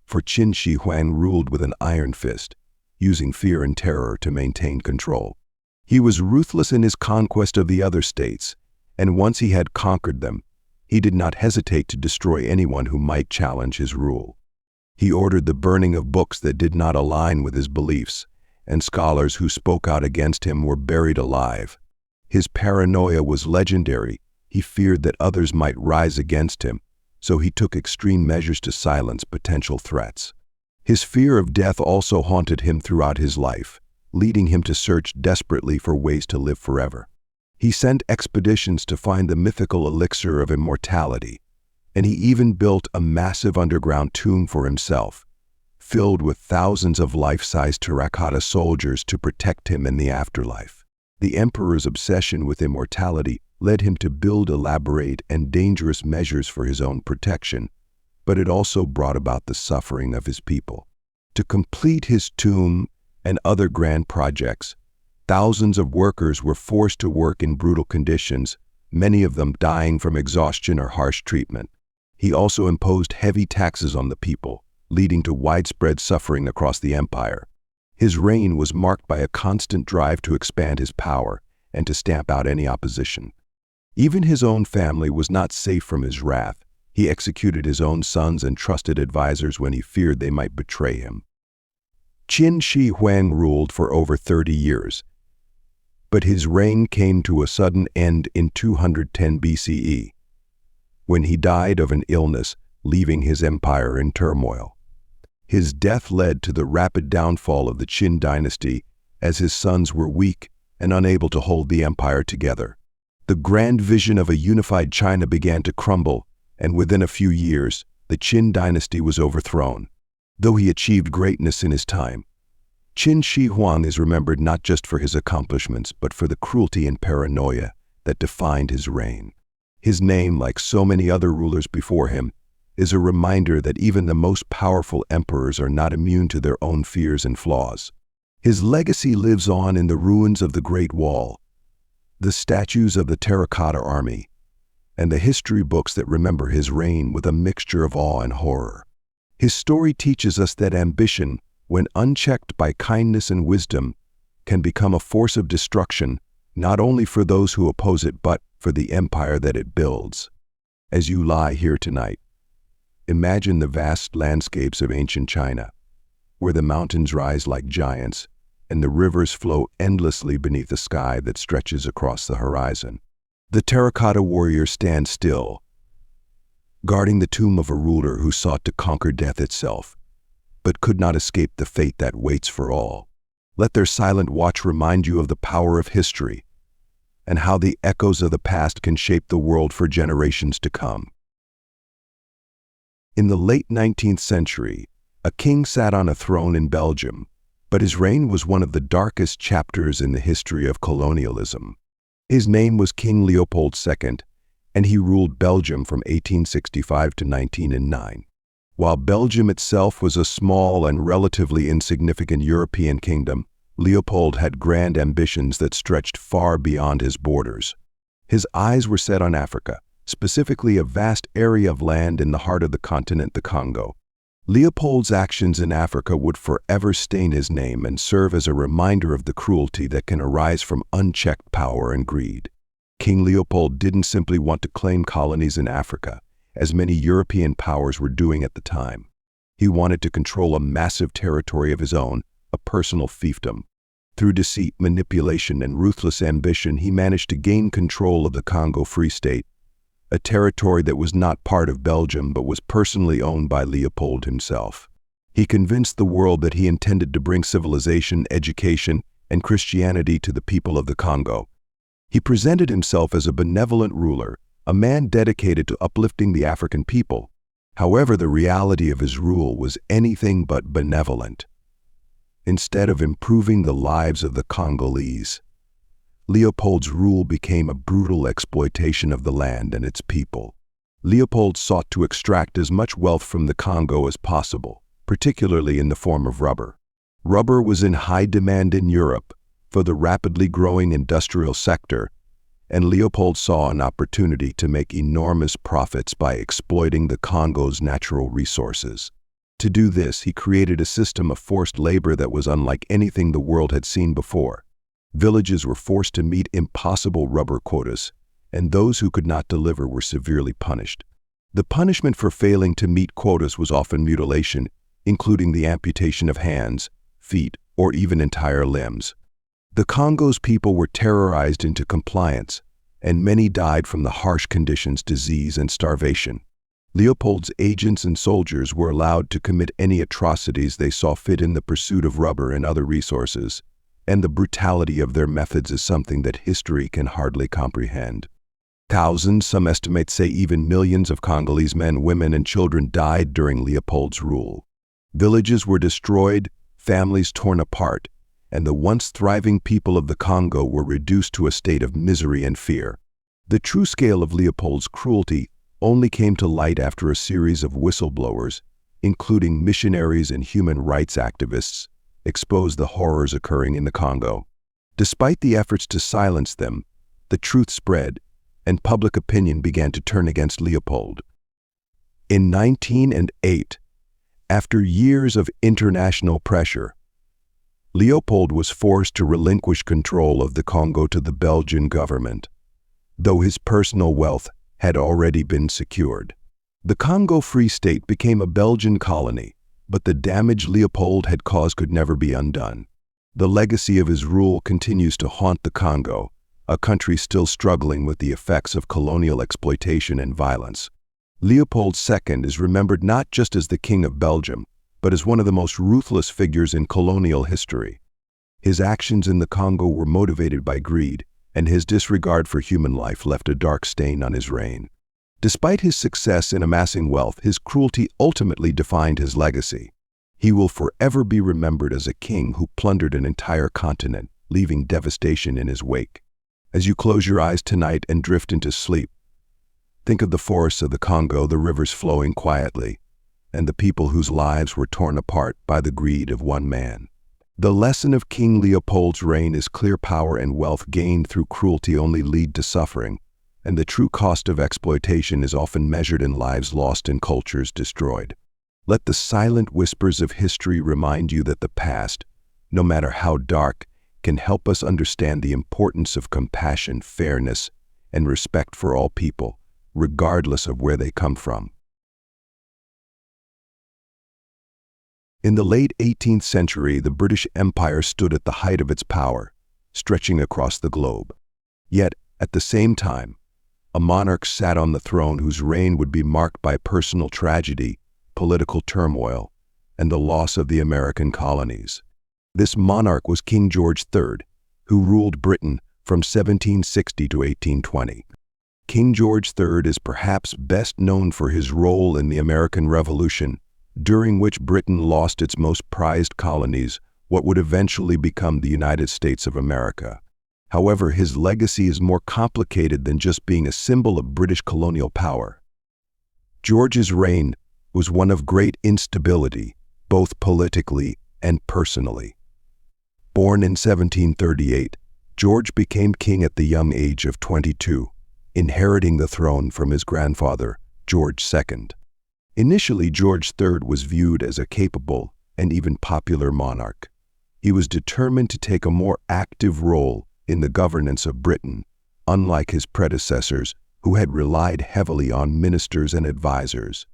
for Qin Shi Huang ruled with an iron fist, using fear and terror to maintain control. He was ruthless in his conquest of the other states, and once he had conquered them, he did not hesitate to destroy anyone who might challenge his rule. He ordered the burning of books that did not align with his beliefs, and scholars who spoke out against him were buried alive. His paranoia was legendary. He feared that others might rise against him, so he took extreme measures to silence potential threats. His fear of death also haunted him throughout his life, leading him to search desperately for ways to live forever. He sent expeditions to find the mythical elixir of immortality, and he even built a massive underground tomb for himself, filled with thousands of life-size terracotta soldiers to protect him in the afterlife. The emperor's obsession with immortality led him to build elaborate and dangerous measures for his own protection, but it also brought about the suffering of his people. To complete his tomb and other grand projects, thousands of workers were forced to work in brutal conditions, many of them dying from exhaustion or harsh treatment. He also imposed heavy taxes on the people, leading to widespread suffering across the empire. His reign was marked by a constant drive to expand his power and to stamp out any opposition. Even his own family was not safe from his wrath. He executed his own sons and trusted advisors when he feared they might betray him. Qin Shi Huang ruled for over 30 years, but his reign came to a sudden end in 210 BCE. When he died of an illness, leaving his empire in turmoil. His death led to the rapid downfall of the Qin dynasty as his sons were weak and unable to hold the empire together. The grand vision of a unified China began to crumble, and within a few years, the Qin dynasty was overthrown. Though he achieved greatness in his time, Qin Shi Huang is remembered not just for his accomplishments, but for the cruelty and paranoia that defined his reign. His name, like so many other rulers before him, is a reminder that even the most powerful emperors are not immune to their own fears and flaws. His legacy lives on in the ruins of the Great Wall, the statues of the Terracotta Army, and the history books that remember his reign with a mixture of awe and horror. His story teaches us that ambition, when unchecked by kindness and wisdom, can become a force of destruction, not only for those who oppose it, but for the empire that it builds. As you lie here tonight, imagine the vast landscapes of ancient China, where the mountains rise like giants and the rivers flow endlessly beneath a sky that stretches across the horizon. The terracotta warrior stands still, guarding the tomb of a ruler who sought to conquer death itself, but could not escape the fate that waits for all. Let their silent watch remind you of the power of history and how the echoes of the past can shape the world for generations to come. In the late 19th century, a king sat on a throne in Belgium, but his reign was one of the darkest chapters in the history of colonialism. His name was King Leopold II, and he ruled Belgium from 1865 to 1909. While Belgium itself was a small and relatively insignificant European kingdom, Leopold had grand ambitions that stretched far beyond his borders. His eyes were set on Africa, specifically a vast area of land in the heart of the continent, the Congo. Leopold's actions in Africa would forever stain his name and serve as a reminder of the cruelty that can arise from unchecked power and greed. King Leopold didn't simply want to claim colonies in Africa, as many European powers were doing at the time. He wanted to control a massive territory of his own, a personal fiefdom. Through deceit, manipulation, and ruthless ambition, he managed to gain control of the Congo Free State, a territory that was not part of Belgium but was personally owned by Leopold himself. He convinced the world that he intended to bring civilization, education, and Christianity to the people of the Congo. He presented himself as a benevolent ruler, a man dedicated to uplifting the African people. However, the reality of his rule was anything but benevolent. Instead of improving the lives of the Congolese, Leopold's rule became a brutal exploitation of the land and its people. Leopold sought to extract as much wealth from the Congo as possible, particularly in the form of rubber. Rubber was in high demand in Europe for the rapidly growing industrial sector, and Leopold saw an opportunity to make enormous profits by exploiting the Congo's natural resources. To do this, he created a system of forced labor that was unlike anything the world had seen before. Villages were forced to meet impossible rubber quotas, and those who could not deliver were severely punished. The punishment for failing to meet quotas was often mutilation, including the amputation of hands, feet, or even entire limbs. The Congo's people were terrorized into compliance, and many died from the harsh conditions, disease, and starvation. Leopold's agents and soldiers were allowed to commit any atrocities they saw fit in the pursuit of rubber and other resources, and the brutality of their methods is something that history can hardly comprehend. Thousands, some estimates say even millions of Congolese men, women, and children died during Leopold's rule. Villages were destroyed, families torn apart, and the once thriving people of the Congo were reduced to a state of misery and fear. The true scale of Leopold's cruelty only came to light after a series of whistleblowers, including missionaries and human rights activists, exposed the horrors occurring in the Congo. Despite the efforts to silence them, the truth spread, and public opinion began to turn against Leopold. In 1908, after years of international pressure, Leopold was forced to relinquish control of the Congo to the Belgian government, though his personal wealth had already been secured. The Congo Free State became a Belgian colony, but the damage Leopold had caused could never be undone. The legacy of his rule continues to haunt the Congo, a country still struggling with the effects of colonial exploitation and violence. Leopold II is remembered not just as the King of Belgium, but as one of the most ruthless figures in colonial history. His actions in the Congo were motivated by greed, and his disregard for human life left a dark stain on his reign. Despite his success in amassing wealth, his cruelty ultimately defined his legacy. He will forever be remembered as a king who plundered an entire continent, leaving devastation in his wake. As you close your eyes tonight and drift into sleep, think of the forests of the Congo, the rivers flowing quietly, and the people whose lives were torn apart by the greed of one man. The lesson of King Leopold's reign is clear: power and wealth gained through cruelty only lead to suffering, and the true cost of exploitation is often measured in lives lost and cultures destroyed. Let the silent whispers of history remind you that the past, no matter how dark, can help us understand the importance of compassion, fairness, and respect for all people, regardless of where they come from. In the late 18th century, the British Empire stood at the height of its power, stretching across the globe. Yet, at the same time, a monarch sat on the throne whose reign would be marked by personal tragedy, political turmoil, and the loss of the American colonies. This monarch was King George III, who ruled Britain from 1760 to 1820. King George III is perhaps best known for his role in the American Revolution, during which Britain lost its most prized colonies, what would eventually become the United States of America. However, his legacy is more complicated than just being a symbol of British colonial power. George's reign was one of great instability, both politically and personally. Born in 1738, George became king at the young age of 22, inheriting the throne from his grandfather, George II. Initially, George III was viewed as a capable and even popular monarch. He was determined to take a more active role in the governance of Britain, unlike his predecessors, who had relied heavily on ministers and advisors.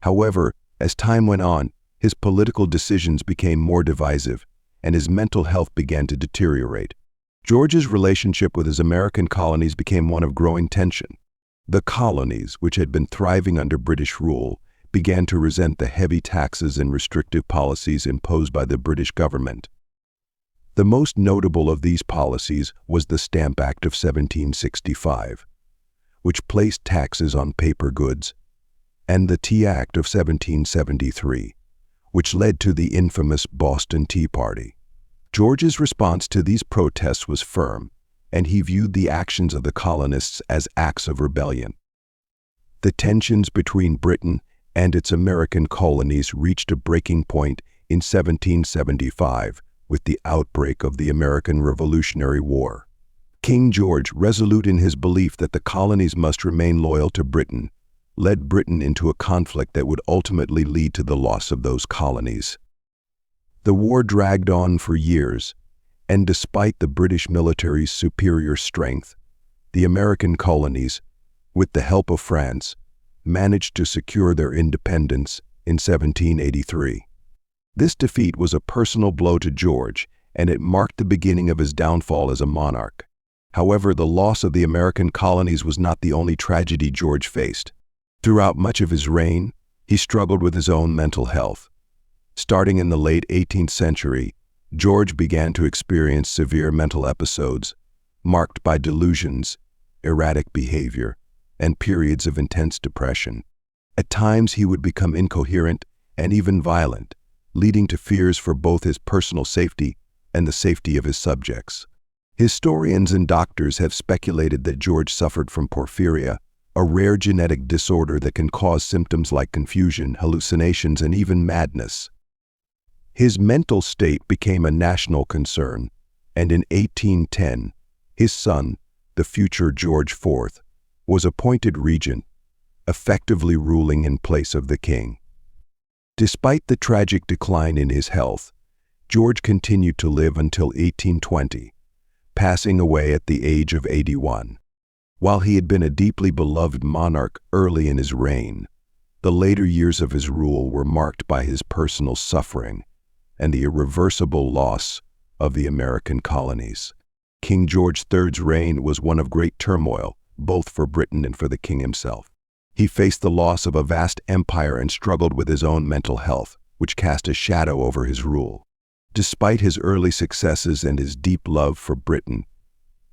However, as time went on, his political decisions became more divisive, and his mental health began to deteriorate. George's relationship with his American colonies became one of growing tension. The colonies, which had been thriving under British rule, began to resent the heavy taxes and restrictive policies imposed by the British government. The most notable of these policies was the Stamp Act of 1765, which placed taxes on paper goods, and the Tea Act of 1773, which led to the infamous Boston Tea Party. George's response to these protests was firm, and he viewed the actions of the colonists as acts of rebellion. The tensions between Britain and its American colonies reached a breaking point in 1775 with the outbreak of the American Revolutionary War. King George, resolute in his belief that the colonies must remain loyal to Britain, led Britain into a conflict that would ultimately lead to the loss of those colonies. The war dragged on for years, and despite the British military's superior strength, the American colonies, with the help of France, managed to secure their independence in 1783. This defeat was a personal blow to George, and it marked the beginning of his downfall as a monarch. However, the loss of the American colonies was not the only tragedy George faced. Throughout much of his reign, he struggled with his own mental health. Starting in the late 18th century, George began to experience severe mental episodes, marked by delusions, erratic behavior, and periods of intense depression. At times, he would become incoherent and even violent, leading to fears for both his personal safety and the safety of his subjects. Historians and doctors have speculated that George suffered from porphyria, a rare genetic disorder that can cause symptoms like confusion, hallucinations, and even madness. His mental state became a national concern, and in 1810, his son, the future George IV, was appointed regent, effectively ruling in place of the king. Despite the tragic decline in his health, George continued to live until 1820, passing away at the age of 81. While he had been a deeply beloved monarch early in his reign, the later years of his rule were marked by his personal suffering and the irreversible loss of the American colonies. King George III's reign was one of great turmoil, both for Britain and for the king himself. He faced the loss of a vast empire and struggled with his own mental health, which cast a shadow over his rule. Despite his early successes and his deep love for Britain,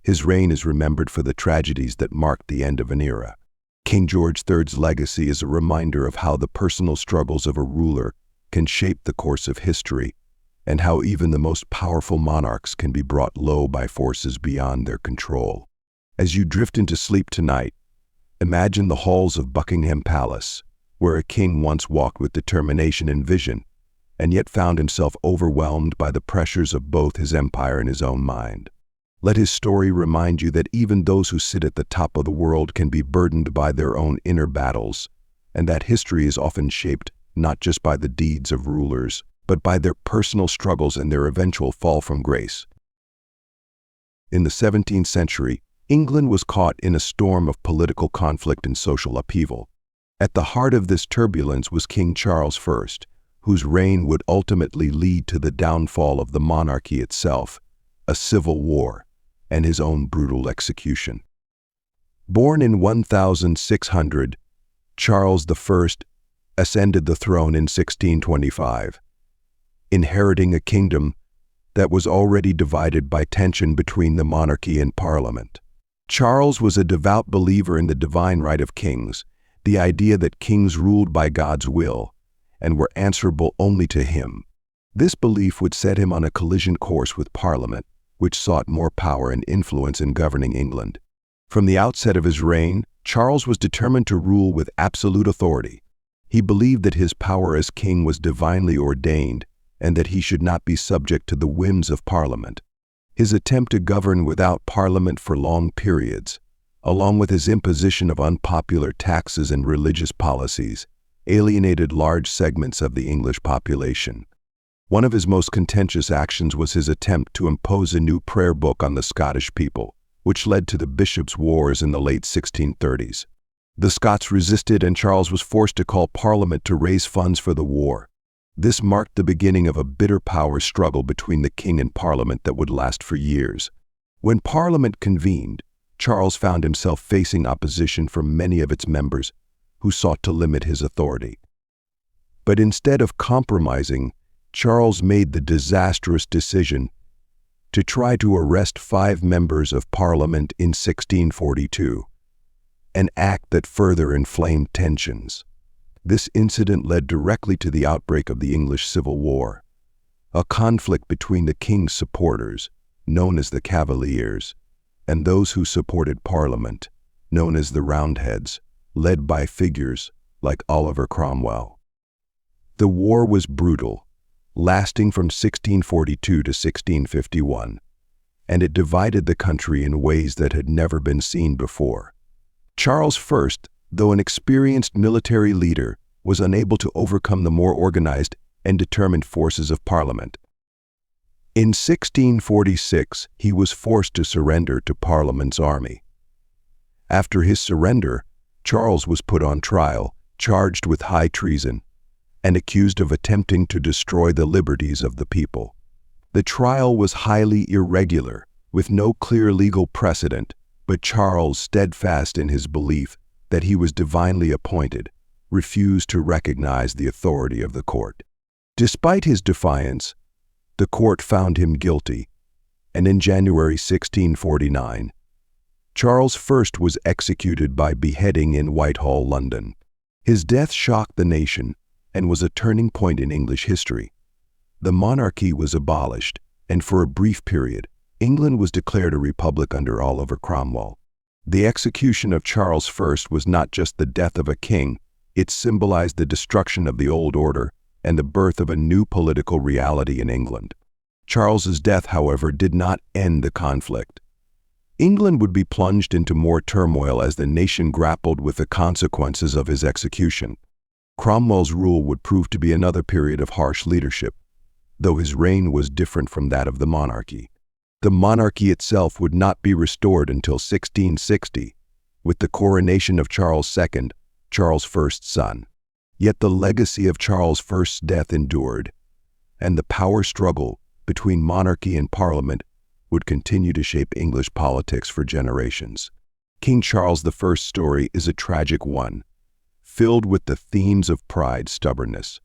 his reign is remembered for the tragedies that marked the end of an era. King George III's legacy is a reminder of how the personal struggles of a ruler can shape the course of history, and how even the most powerful monarchs can be brought low by forces beyond their control. As you drift into sleep tonight, imagine the halls of Buckingham Palace, where a king once walked with determination and vision, and yet found himself overwhelmed by the pressures of both his empire and his own mind. Let his story remind you that even those who sit at the top of the world can be burdened by their own inner battles, and that history is often shaped not just by the deeds of rulers, but by their personal struggles and their eventual fall from grace. In the 17th century, England was caught in a storm of political conflict and social upheaval. At the heart of this turbulence was King Charles I, whose reign would ultimately lead to the downfall of the monarchy itself, a civil war, and his own brutal execution. Born in 1600, Charles I ascended the throne in 1625, inheriting a kingdom that was already divided by tension between the monarchy and parliament. Charles was a devout believer in the divine right of kings, the idea that kings ruled by God's will and were answerable only to him. This belief would set him on a collision course with Parliament, which sought more power and influence in governing England. From the outset of his reign, Charles was determined to rule with absolute authority. He believed that his power as king was divinely ordained and that he should not be subject to the whims of Parliament. His attempt to govern without Parliament for long periods, along with his imposition of unpopular taxes and religious policies, alienated large segments of the English population. One of his most contentious actions was his attempt to impose a new prayer book on the Scottish people, which led to the Bishops' Wars in the late 1630s. The Scots resisted, and Charles was forced to call Parliament to raise funds for the war. This marked the beginning of a bitter power struggle between the king and Parliament that would last for years. When Parliament convened, Charles found himself facing opposition from many of its members who sought to limit his authority. But instead of compromising, Charles made the disastrous decision to try to arrest 5 members of Parliament in 1642, an act that further inflamed tensions. This incident led directly to the outbreak of the English Civil War, a conflict between the king's supporters, known as the Cavaliers, and those who supported Parliament, known as the Roundheads, led by figures like Oliver Cromwell. The war was brutal, lasting from 1642 to 1651, and it divided the country in ways that had never been seen before. Charles I, though an experienced military leader, was unable to overcome the more organized and determined forces of Parliament. In 1646, he was forced to surrender to Parliament's army. After his surrender, Charles was put on trial, charged with high treason, and accused of attempting to destroy the liberties of the people. The trial was highly irregular, with no clear legal precedent, but Charles, steadfast in his belief that he was divinely appointed, refused to recognize the authority of the court. Despite his defiance, the court found him guilty, and in January 1649, Charles I was executed by beheading in Whitehall, London. His death shocked the nation and was a turning point in English history. The monarchy was abolished, and for a brief period, England was declared a republic under Oliver Cromwell. The execution of Charles I was not just the death of a king, it symbolized the destruction of the old order and the birth of a new political reality in England. Charles's death, however, did not end the conflict. England would be plunged into more turmoil as the nation grappled with the consequences of his execution. Cromwell's rule would prove to be another period of harsh leadership, though his reign was different from that of the monarchy. The monarchy itself would not be restored until 1660, with the coronation of Charles II, Charles I's son. Yet the legacy of Charles I's death endured, and the power struggle between monarchy and Parliament would continue to shape English politics for generations. King Charles I's story is a tragic one, filled with the themes of pride, stubbornness,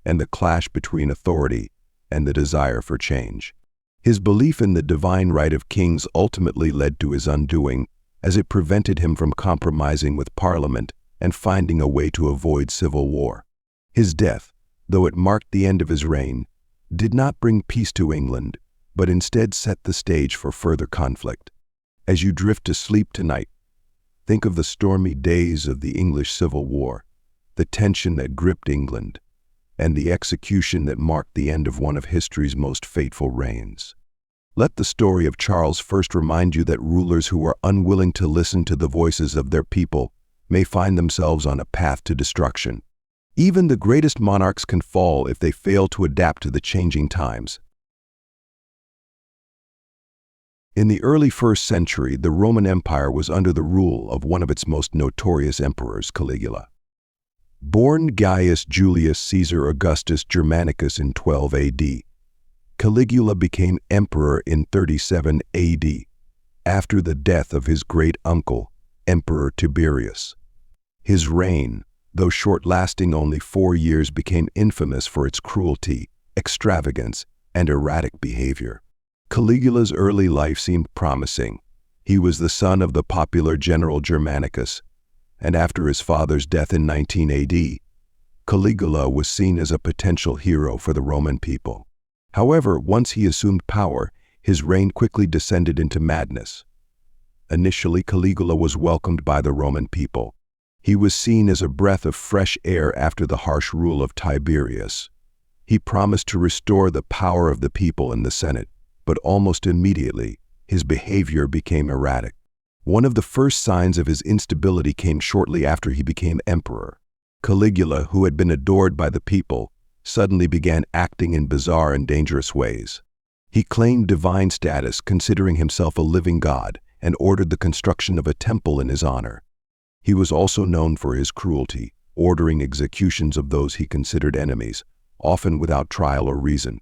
and the clash between authority and the desire for change. His belief in the divine right of kings ultimately led to his undoing, as it prevented him from compromising with Parliament and finding a way to avoid civil war. His death, though it marked the end of his reign, did not bring peace to England, but instead set the stage for further conflict. As you drift to sleep tonight, think of the stormy days of the English Civil War, the tension that gripped England, and the execution that marked the end of one of history's most fateful reigns. Let the story of Charles first remind you that rulers who are unwilling to listen to the voices of their people may find themselves on a path to destruction. Even the greatest monarchs can fall if they fail to adapt to the changing times. In the early 1st century, the Roman Empire was under the rule of one of its most notorious emperors, Caligula. Born Gaius Julius Caesar Augustus Germanicus in 12 AD, Caligula became emperor in 37 AD, after the death of his great uncle, Emperor Tiberius. His reign, though short-lasting only 4 years, became infamous for its cruelty, extravagance, and erratic behavior. Caligula's early life seemed promising. He was the son of the popular general Germanicus, and after his father's death in 19 AD, Caligula was seen as a potential hero for the Roman people. However, once he assumed power, his reign quickly descended into madness. Initially, Caligula was welcomed by the Roman people. He was seen as a breath of fresh air after the harsh rule of Tiberius. He promised to restore the power of the people in the Senate, but almost immediately, his behavior became erratic. One of the first signs of his instability came shortly after he became emperor. Caligula, who had been adored by the people, suddenly began acting in bizarre and dangerous ways. He claimed divine status, considering himself a living god, and ordered the construction of a temple in his honor. He was also known for his cruelty, ordering executions of those he considered enemies, often without trial or reason.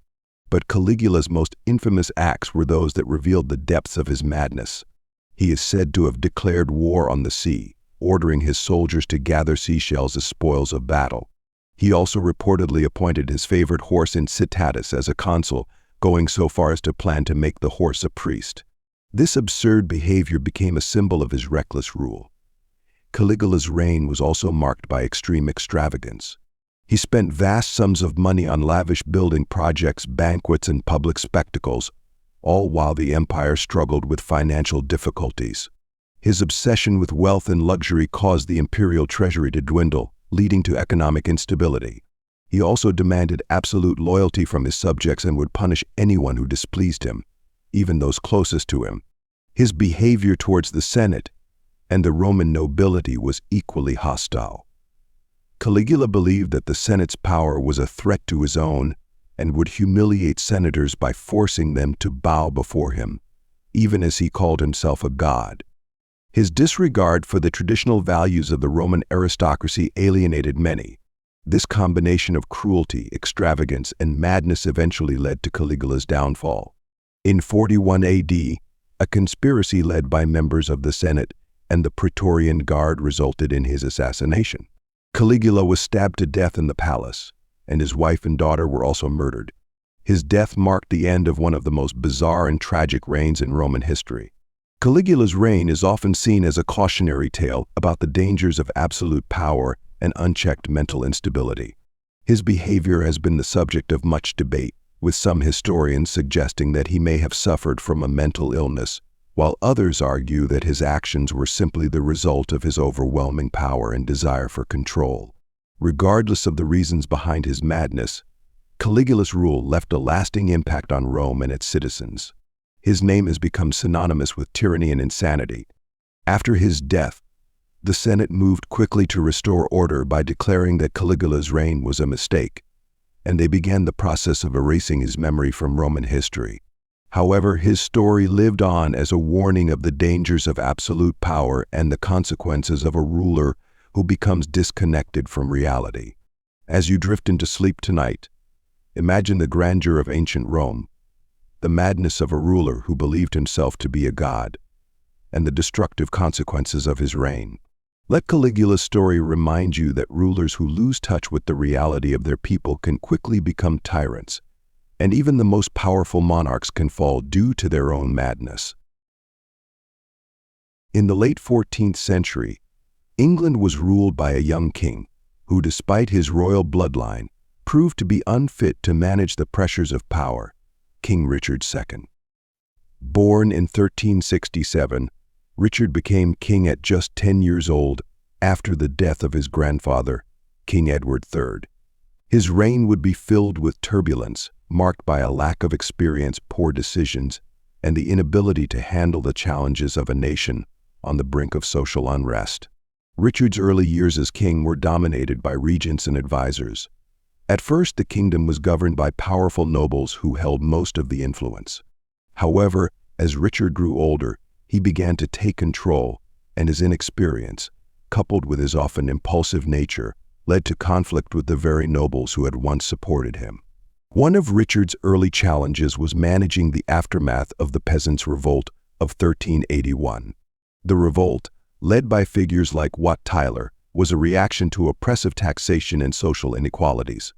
But Caligula's most infamous acts were those that revealed the depths of his madness. He is said to have declared war on the sea, ordering his soldiers to gather seashells as spoils of battle. He also reportedly appointed his favorite horse Incitatus as a consul, going so far as to plan to make the horse a priest. This absurd behavior became a symbol of his reckless rule. Caligula's reign was also marked by extreme extravagance. He spent vast sums of money on lavish building projects, banquets, and public spectacles, all while the empire struggled with financial difficulties. His obsession with wealth and luxury caused the imperial treasury to dwindle, leading to economic instability. He also demanded absolute loyalty from his subjects and would punish anyone who displeased him, even those closest to him. His behavior towards the Senate and the Roman nobility was equally hostile. Caligula believed that the Senate's power was a threat to his own and would humiliate senators by forcing them to bow before him, even as he called himself a god. His disregard for the traditional values of the Roman aristocracy alienated many. This combination of cruelty, extravagance, and madness eventually led to Caligula's downfall. In 41 AD, a conspiracy led by members of the Senate and the Praetorian Guard resulted in his assassination. Caligula was stabbed to death in the palace, and his wife and daughter were also murdered. His death marked the end of one of the most bizarre and tragic reigns in Roman history. Caligula's reign is often seen as a cautionary tale about the dangers of absolute power and unchecked mental instability. His behavior has been the subject of much debate, with some historians suggesting that he may have suffered from a mental illness, while others argue that his actions were simply the result of his overwhelming power and desire for control. Regardless of the reasons behind his madness, Caligula's rule left a lasting impact on Rome and its citizens. His name has become synonymous with tyranny and insanity. After his death, the Senate moved quickly to restore order by declaring that Caligula's reign was a mistake, and they began the process of erasing his memory from Roman history. However, his story lived on as a warning of the dangers of absolute power and the consequences of a ruler who becomes disconnected from reality. As you drift into sleep tonight, imagine the grandeur of ancient Rome, the madness of a ruler who believed himself to be a god, and the destructive consequences of his reign. Let Caligula's story remind you that rulers who lose touch with the reality of their people can quickly become tyrants, and even the most powerful monarchs can fall due to their own madness. In the late 14th century, England was ruled by a young king who, despite his royal bloodline, proved to be unfit to manage the pressures of power, King Richard II. Born in 1367, Richard became king at just 10 years old after the death of his grandfather, King Edward III. His reign would be filled with turbulence, marked by a lack of experience, poor decisions, and the inability to handle the challenges of a nation on the brink of social unrest. Richard's early years as king were dominated by regents and advisors. At first, the kingdom was governed by powerful nobles who held most of the influence. However, as Richard grew older, he began to take control, and his inexperience, coupled with his often impulsive nature, led to conflict with the very nobles who had once supported him. One of Richard's early challenges was managing the aftermath of the Peasants' Revolt of 1381. The revolt, led by figures like Wat Tyler, was a reaction to oppressive taxation and social inequalities.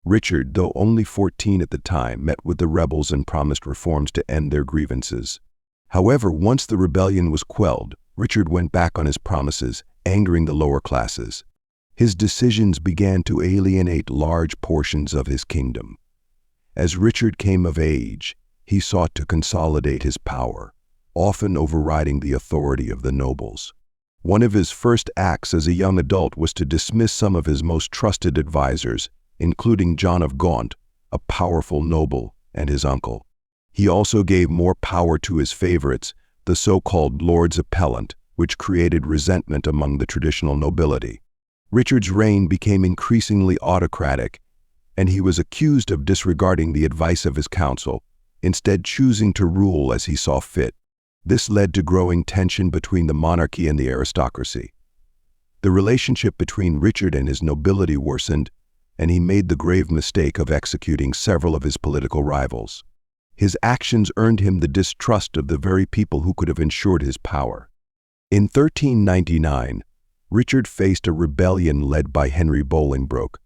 Richard, though only 14 at the time, met with the rebels and promised reforms to end their grievances. However, once the rebellion was quelled, Richard went back on his promises, angering the lower classes. His decisions began to alienate large portions of his kingdom. As Richard came of age, he sought to consolidate his power, often overriding the authority of the nobles. One of his first acts as a young adult was to dismiss some of his most trusted advisors, including John of Gaunt, a powerful noble, and his uncle. He also gave more power to his favorites, the so-called Lords Appellant, which created resentment among the traditional nobility. Richard's reign became increasingly autocratic, and he was accused of disregarding the advice of his council, instead choosing to rule as he saw fit. This led to growing tension between the monarchy and the aristocracy. The relationship between Richard and his nobility worsened, and he made the grave mistake of executing several of his political rivals. His actions earned him the distrust of the very people who could have ensured his power. In 1399, Richard faced a rebellion led by Henry Bolingbroke,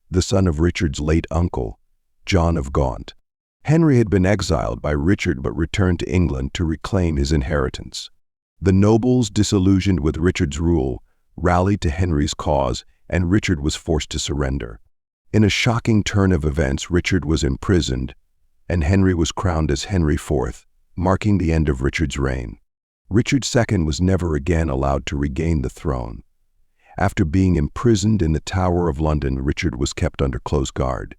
the son of Richard's late uncle, John of Gaunt. Henry had been exiled by Richard but returned to England to reclaim his inheritance. The nobles, disillusioned with Richard's rule, rallied to Henry's cause, and Richard was forced to surrender. In a shocking turn of events, Richard was imprisoned, and Henry was crowned as Henry IV, marking the end of Richard's reign. Richard II was never again allowed to regain the throne. After being imprisoned in the Tower of London, Richard was kept under close guard.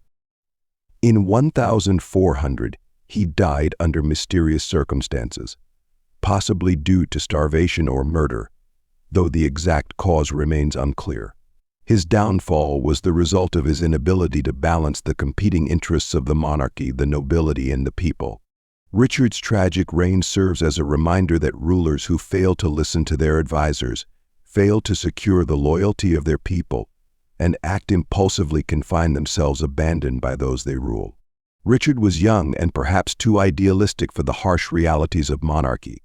In 1400, he died under mysterious circumstances, possibly due to starvation or murder, though the exact cause remains unclear. His downfall was the result of his inability to balance the competing interests of the monarchy, the nobility, and the people. Richard's tragic reign serves as a reminder that rulers who fail to listen to their advisors, fail to secure the loyalty of their people, and act impulsively can find themselves abandoned by those they rule. Richard was young and perhaps too idealistic for the harsh realities of monarchy.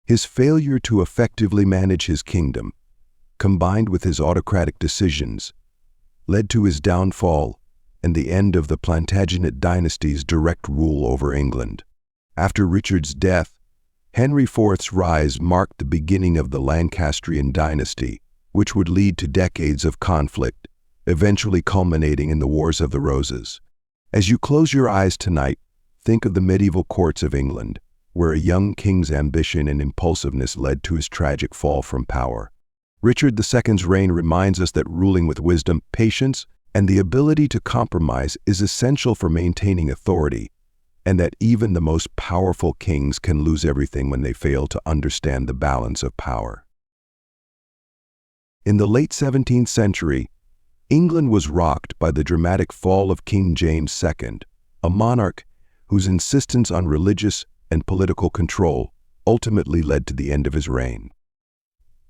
His failure to effectively manage his kingdom, combined with his autocratic decisions, led to his downfall and the end of the Plantagenet dynasty's direct rule over England. After Richard's death, Henry IV's rise marked the beginning of the Lancastrian dynasty, which would lead to decades of conflict, eventually culminating in the Wars of the Roses. As you close your eyes tonight, think of the medieval courts of England, where a young king's ambition and impulsiveness led to his tragic fall from power. Richard II's reign reminds us that ruling with wisdom, patience, and the ability to compromise is essential for maintaining authority, and that even the most powerful kings can lose everything when they fail to understand the balance of power. In the late 17th century, England was rocked by the dramatic fall of King James II, a monarch whose insistence on religious and political control ultimately led to the end of his reign.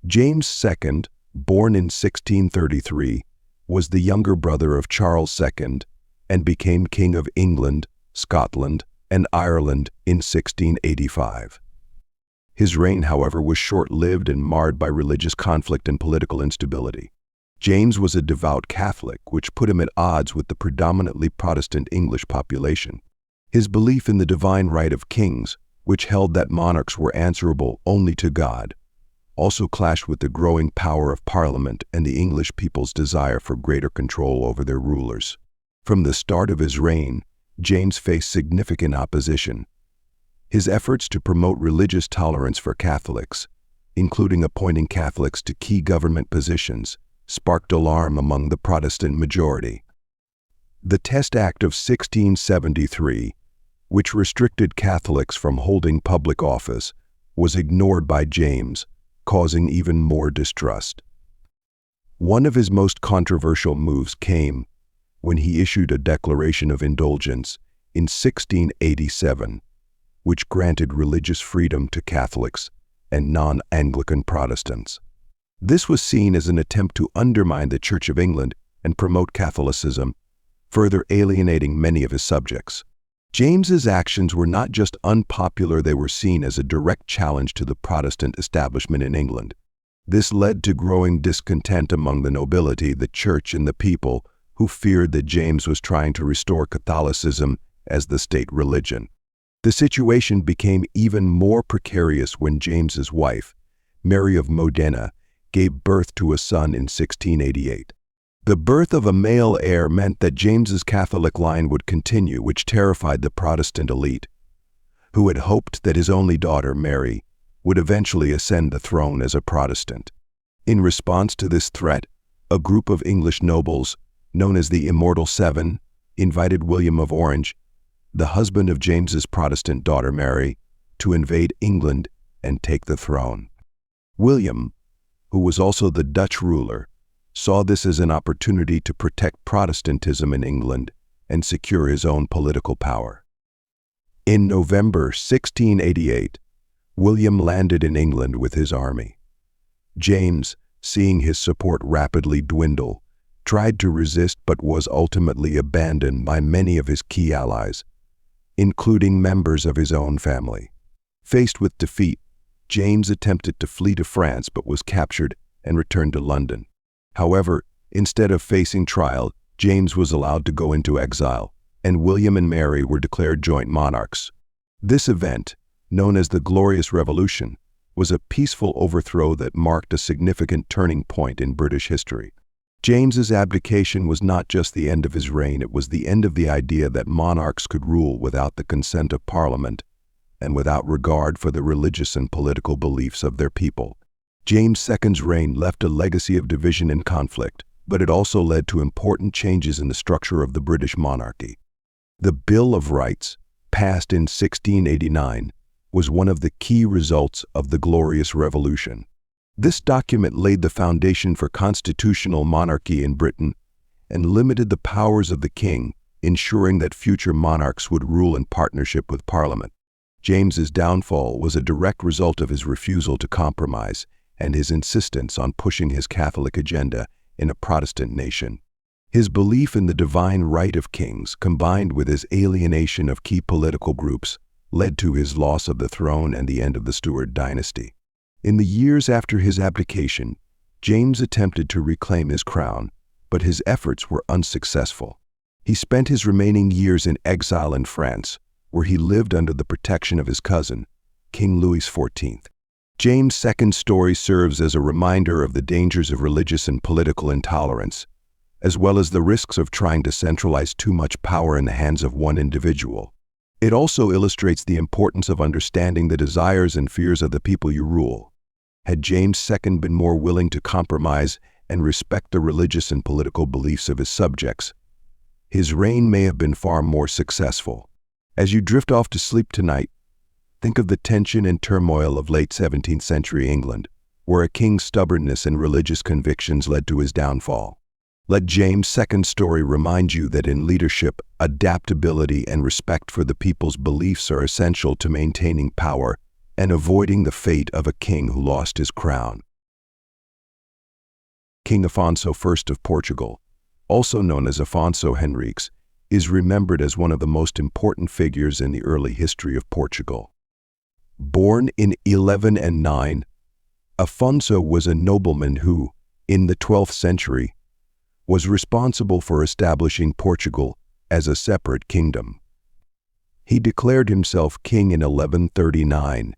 James II, born in 1633, was the younger brother of Charles II and became King of England, Scotland, and Ireland in 1685. His reign, however, was short-lived and marred by religious conflict and political instability. James was a devout Catholic, which put him at odds with the predominantly Protestant English population. His belief in the divine right of kings, which held that monarchs were answerable only to God, also clashed with the growing power of Parliament and the English people's desire for greater control over their rulers. From the start of his reign, James faced significant opposition. His efforts to promote religious tolerance for Catholics, including appointing Catholics to key government positions, sparked alarm among the Protestant majority. The Test Act of 1673, which restricted Catholics from holding public office, was ignored by James, causing even more distrust. One of his most controversial moves came when he issued a declaration of indulgence in 1687, which granted religious freedom to Catholics and non-Anglican Protestants. This was seen as an attempt to undermine the Church of England and promote Catholicism, further alienating many of his subjects. James's actions were not just unpopular, they were seen as a direct challenge to the Protestant establishment in England. This led to growing discontent among the nobility, the church, and the people, who feared that James was trying to restore Catholicism as the state religion. The situation became even more precarious when James's wife, Mary of Modena, gave birth to a son in 1688. The birth of a male heir meant that James's Catholic line would continue, which terrified the Protestant elite, who had hoped that his only daughter, Mary, would eventually ascend the throne as a Protestant. In response to this threat, a group of English nobles, known as the Immortal Seven, invited William of Orange, the husband of James's Protestant daughter Mary, to invade England and take the throne. William, who was also the Dutch ruler, saw this as an opportunity to protect Protestantism in England and secure his own political power. In November 1688, William landed in England with his army. James, seeing his support rapidly dwindle, tried to resist but was ultimately abandoned by many of his key allies, including members of his own family. Faced with defeat, James attempted to flee to France but was captured and returned to London. However, instead of facing trial, James was allowed to go into exile, and William and Mary were declared joint monarchs. This event, known as the Glorious Revolution, was a peaceful overthrow that marked a significant turning point in British history. James's abdication was not just the end of his reign, it was the end of the idea that monarchs could rule without the consent of Parliament and without regard for the religious and political beliefs of their people. James II's reign left a legacy of division and conflict, but it also led to important changes in the structure of the British monarchy. The Bill of Rights, passed in 1689, was one of the key results of the Glorious Revolution. This document laid the foundation for constitutional monarchy in Britain and limited the powers of the king, ensuring that future monarchs would rule in partnership with Parliament. James's downfall was a direct result of his refusal to compromise and his insistence on pushing his Catholic agenda in a Protestant nation. His belief in the divine right of kings, combined with his alienation of key political groups, led to his loss of the throne and the end of the Stuart dynasty. In the years after his abdication, James attempted to reclaim his crown, but his efforts were unsuccessful. He spent his remaining years in exile in France, where he lived under the protection of his cousin, King Louis XIV. James' II's story serves as a reminder of the dangers of religious and political intolerance, as well as the risks of trying to centralize too much power in the hands of one individual. It also illustrates the importance of understanding the desires and fears of the people you rule. Had James II been more willing to compromise and respect the religious and political beliefs of his subjects, his reign may have been far more successful. As you drift off to sleep tonight, think of the tension and turmoil of late 17th century England, where a king's stubbornness and religious convictions led to his downfall. Let James II's story remind you that in leadership, adaptability and respect for the people's beliefs are essential to maintaining power and avoiding the fate of a king who lost his crown. King Afonso I of Portugal, also known as Afonso Henriques, is remembered as one of the most important figures in the early history of Portugal. Born in 1109, Afonso was a nobleman who, in the 12th century, was responsible for establishing Portugal as a separate kingdom. He declared himself king in 1139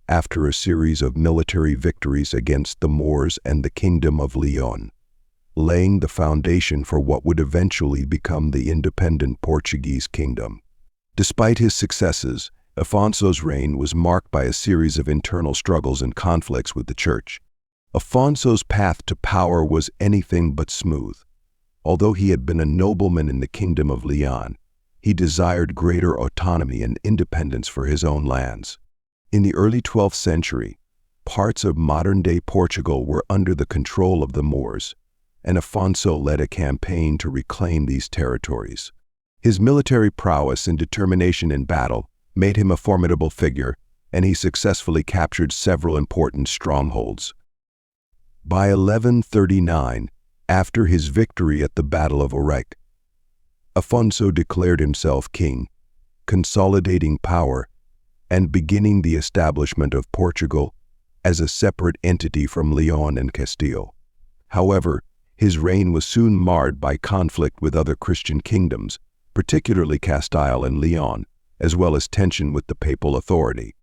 after a series of military victories against the Moors and the Kingdom of Leon, laying the foundation for what would eventually become the independent Portuguese kingdom. Despite his successes, Afonso's reign was marked by a series of internal struggles and conflicts with the church. Afonso's path to power was anything but smooth. Although he had been a nobleman in the Kingdom of Leon, he desired greater autonomy and independence for his own lands. In the early 12th century, parts of modern-day Portugal were under the control of the Moors, and Afonso led a campaign to reclaim these territories. His military prowess and determination in battle made him a formidable figure, and he successfully captured several important strongholds. By 1139, after his victory at the Battle of Henriques, Afonso declared himself king, consolidating power and beginning the establishment of Portugal as a separate entity from Leon and Castile. However, his reign was soon marred by conflict with other Christian kingdoms, particularly Castile and Leon, as well as tension with the papal authority.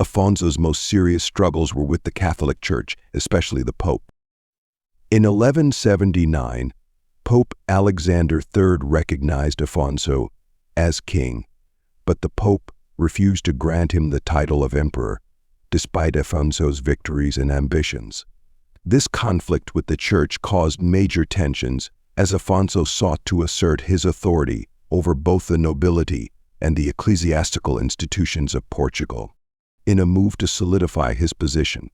Afonso's most serious struggles were with the Catholic Church, especially the Pope. In 1179, Pope Alexander III recognized Afonso as king, but the Pope refused to grant him the title of emperor, despite Afonso's victories and ambitions. This conflict with the Church caused major tensions as Afonso sought to assert his authority over both the nobility and the ecclesiastical institutions of Portugal. In a move to solidify his position,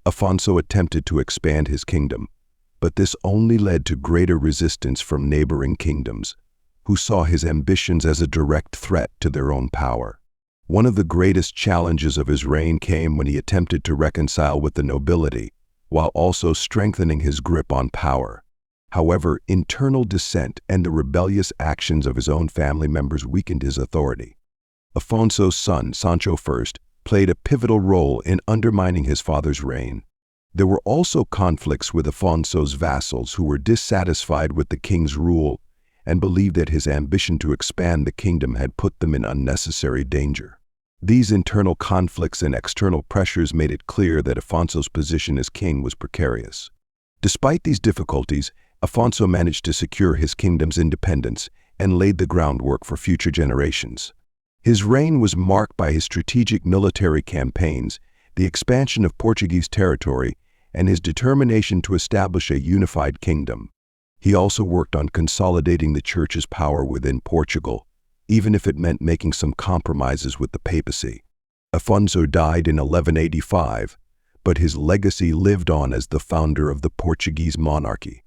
Afonso attempted to expand his kingdom, but this only led to greater resistance from neighboring kingdoms, who saw his ambitions as a direct threat to their own power. One of the greatest challenges of his reign came when he attempted to reconcile with the nobility, while also strengthening his grip on power. However, internal dissent and the rebellious actions of his own family members weakened his authority. Afonso's son, Sancho I, played a pivotal role in undermining his father's reign. There were also conflicts with Afonso's vassals who were dissatisfied with the king's rule and believed that his ambition to expand the kingdom had put them in unnecessary danger. These internal conflicts and external pressures made it clear that Afonso's position as king was precarious. Despite these difficulties, Afonso managed to secure his kingdom's independence and laid the groundwork for future generations. His reign was marked by his strategic military campaigns, the expansion of Portuguese territory, and his determination to establish a unified kingdom. He also worked on consolidating the Church's power within Portugal, even if it meant making some compromises with the papacy. Afonso died in 1185, but his legacy lived on as the founder of the Portuguese monarchy.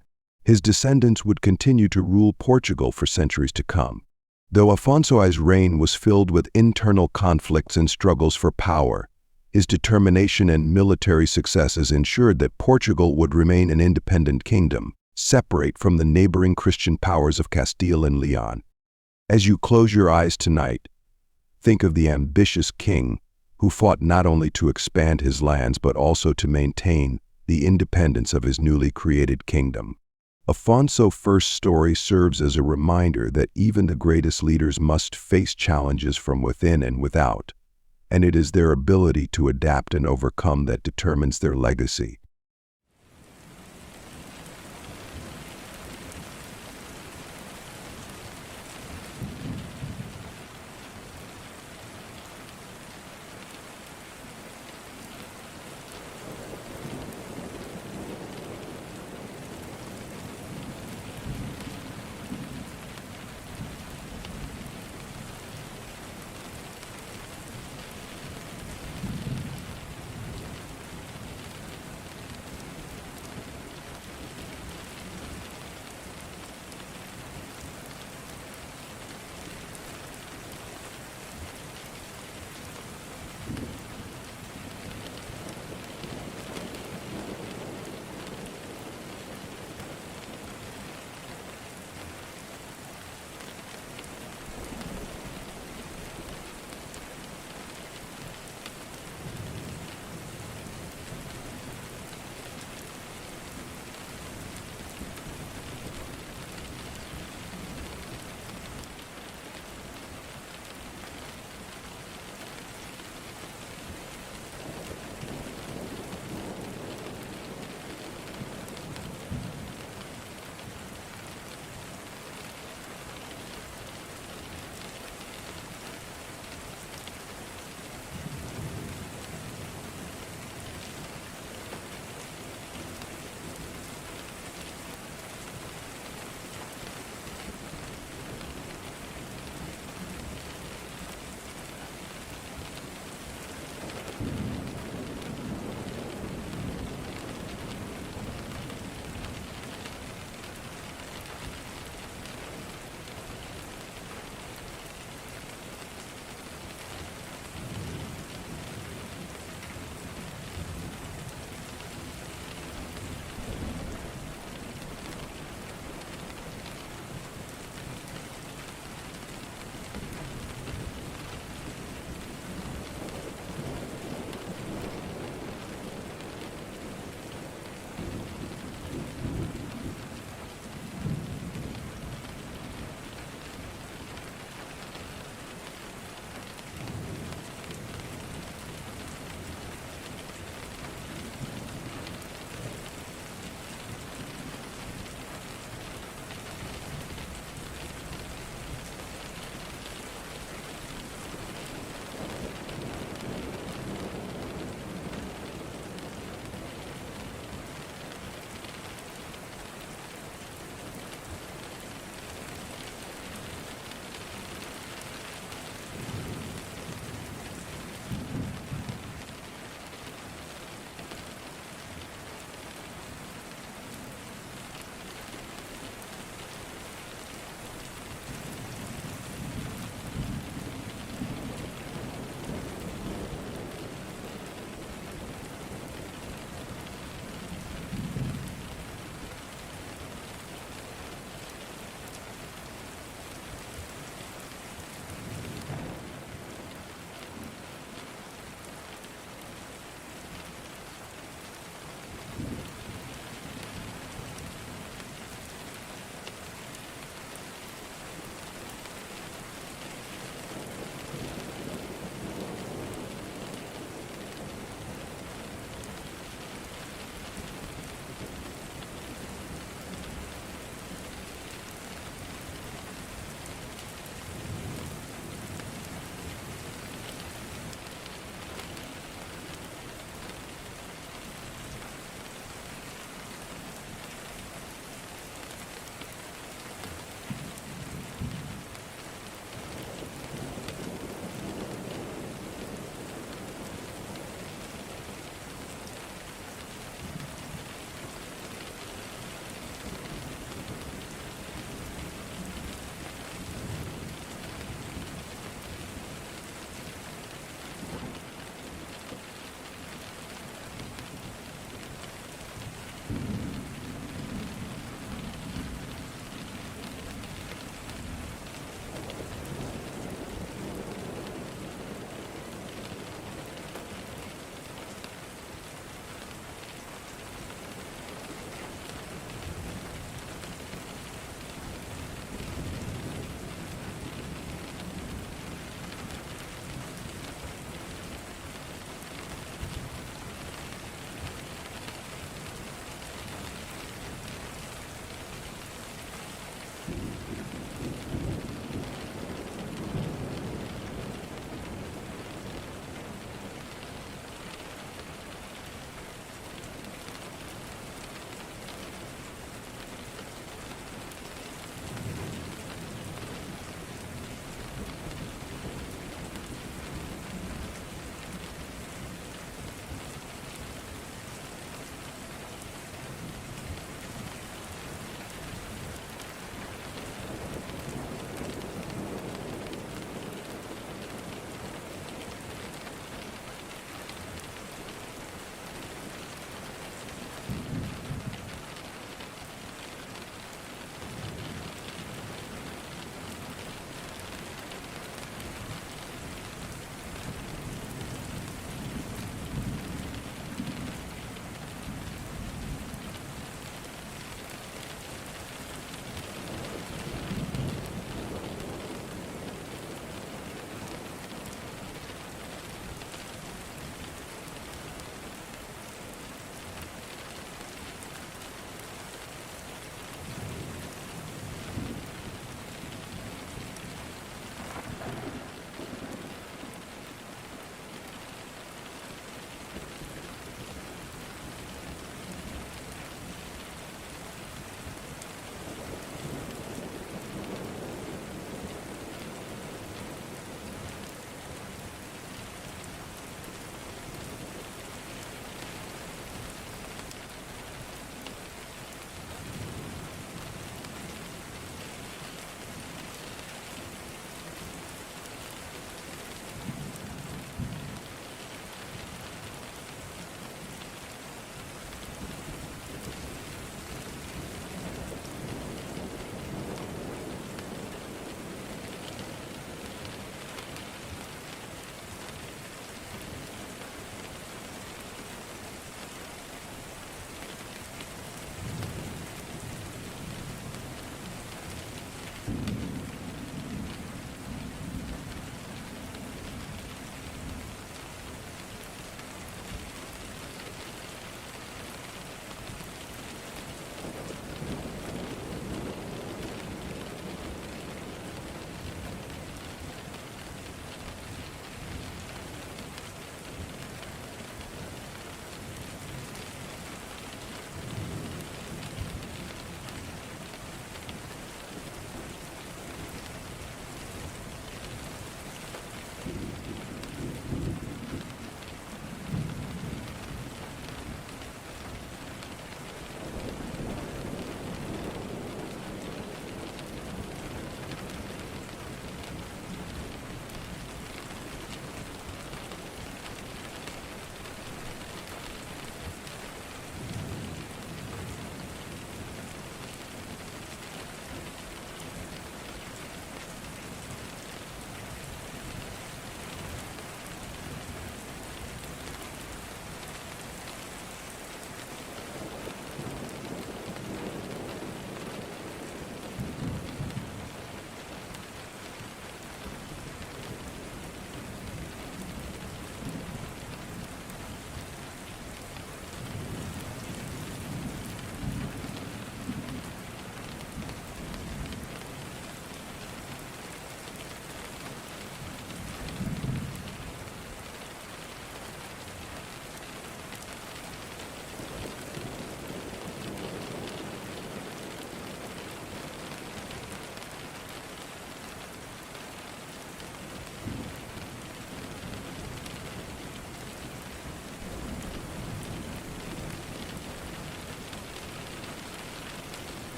His descendants would continue to rule Portugal for centuries to come. Though Afonso's reign was filled with internal conflicts and struggles for power, his determination and military successes ensured that Portugal would remain an independent kingdom, separate from the neighboring Christian powers of Castile and Leon. As you close your eyes tonight, think of the ambitious king who fought not only to expand his lands but also to maintain the independence of his newly created kingdom. Afonso I's story serves as a reminder that even the greatest leaders must face challenges from within and without, and it is their ability to adapt and overcome that determines their legacy.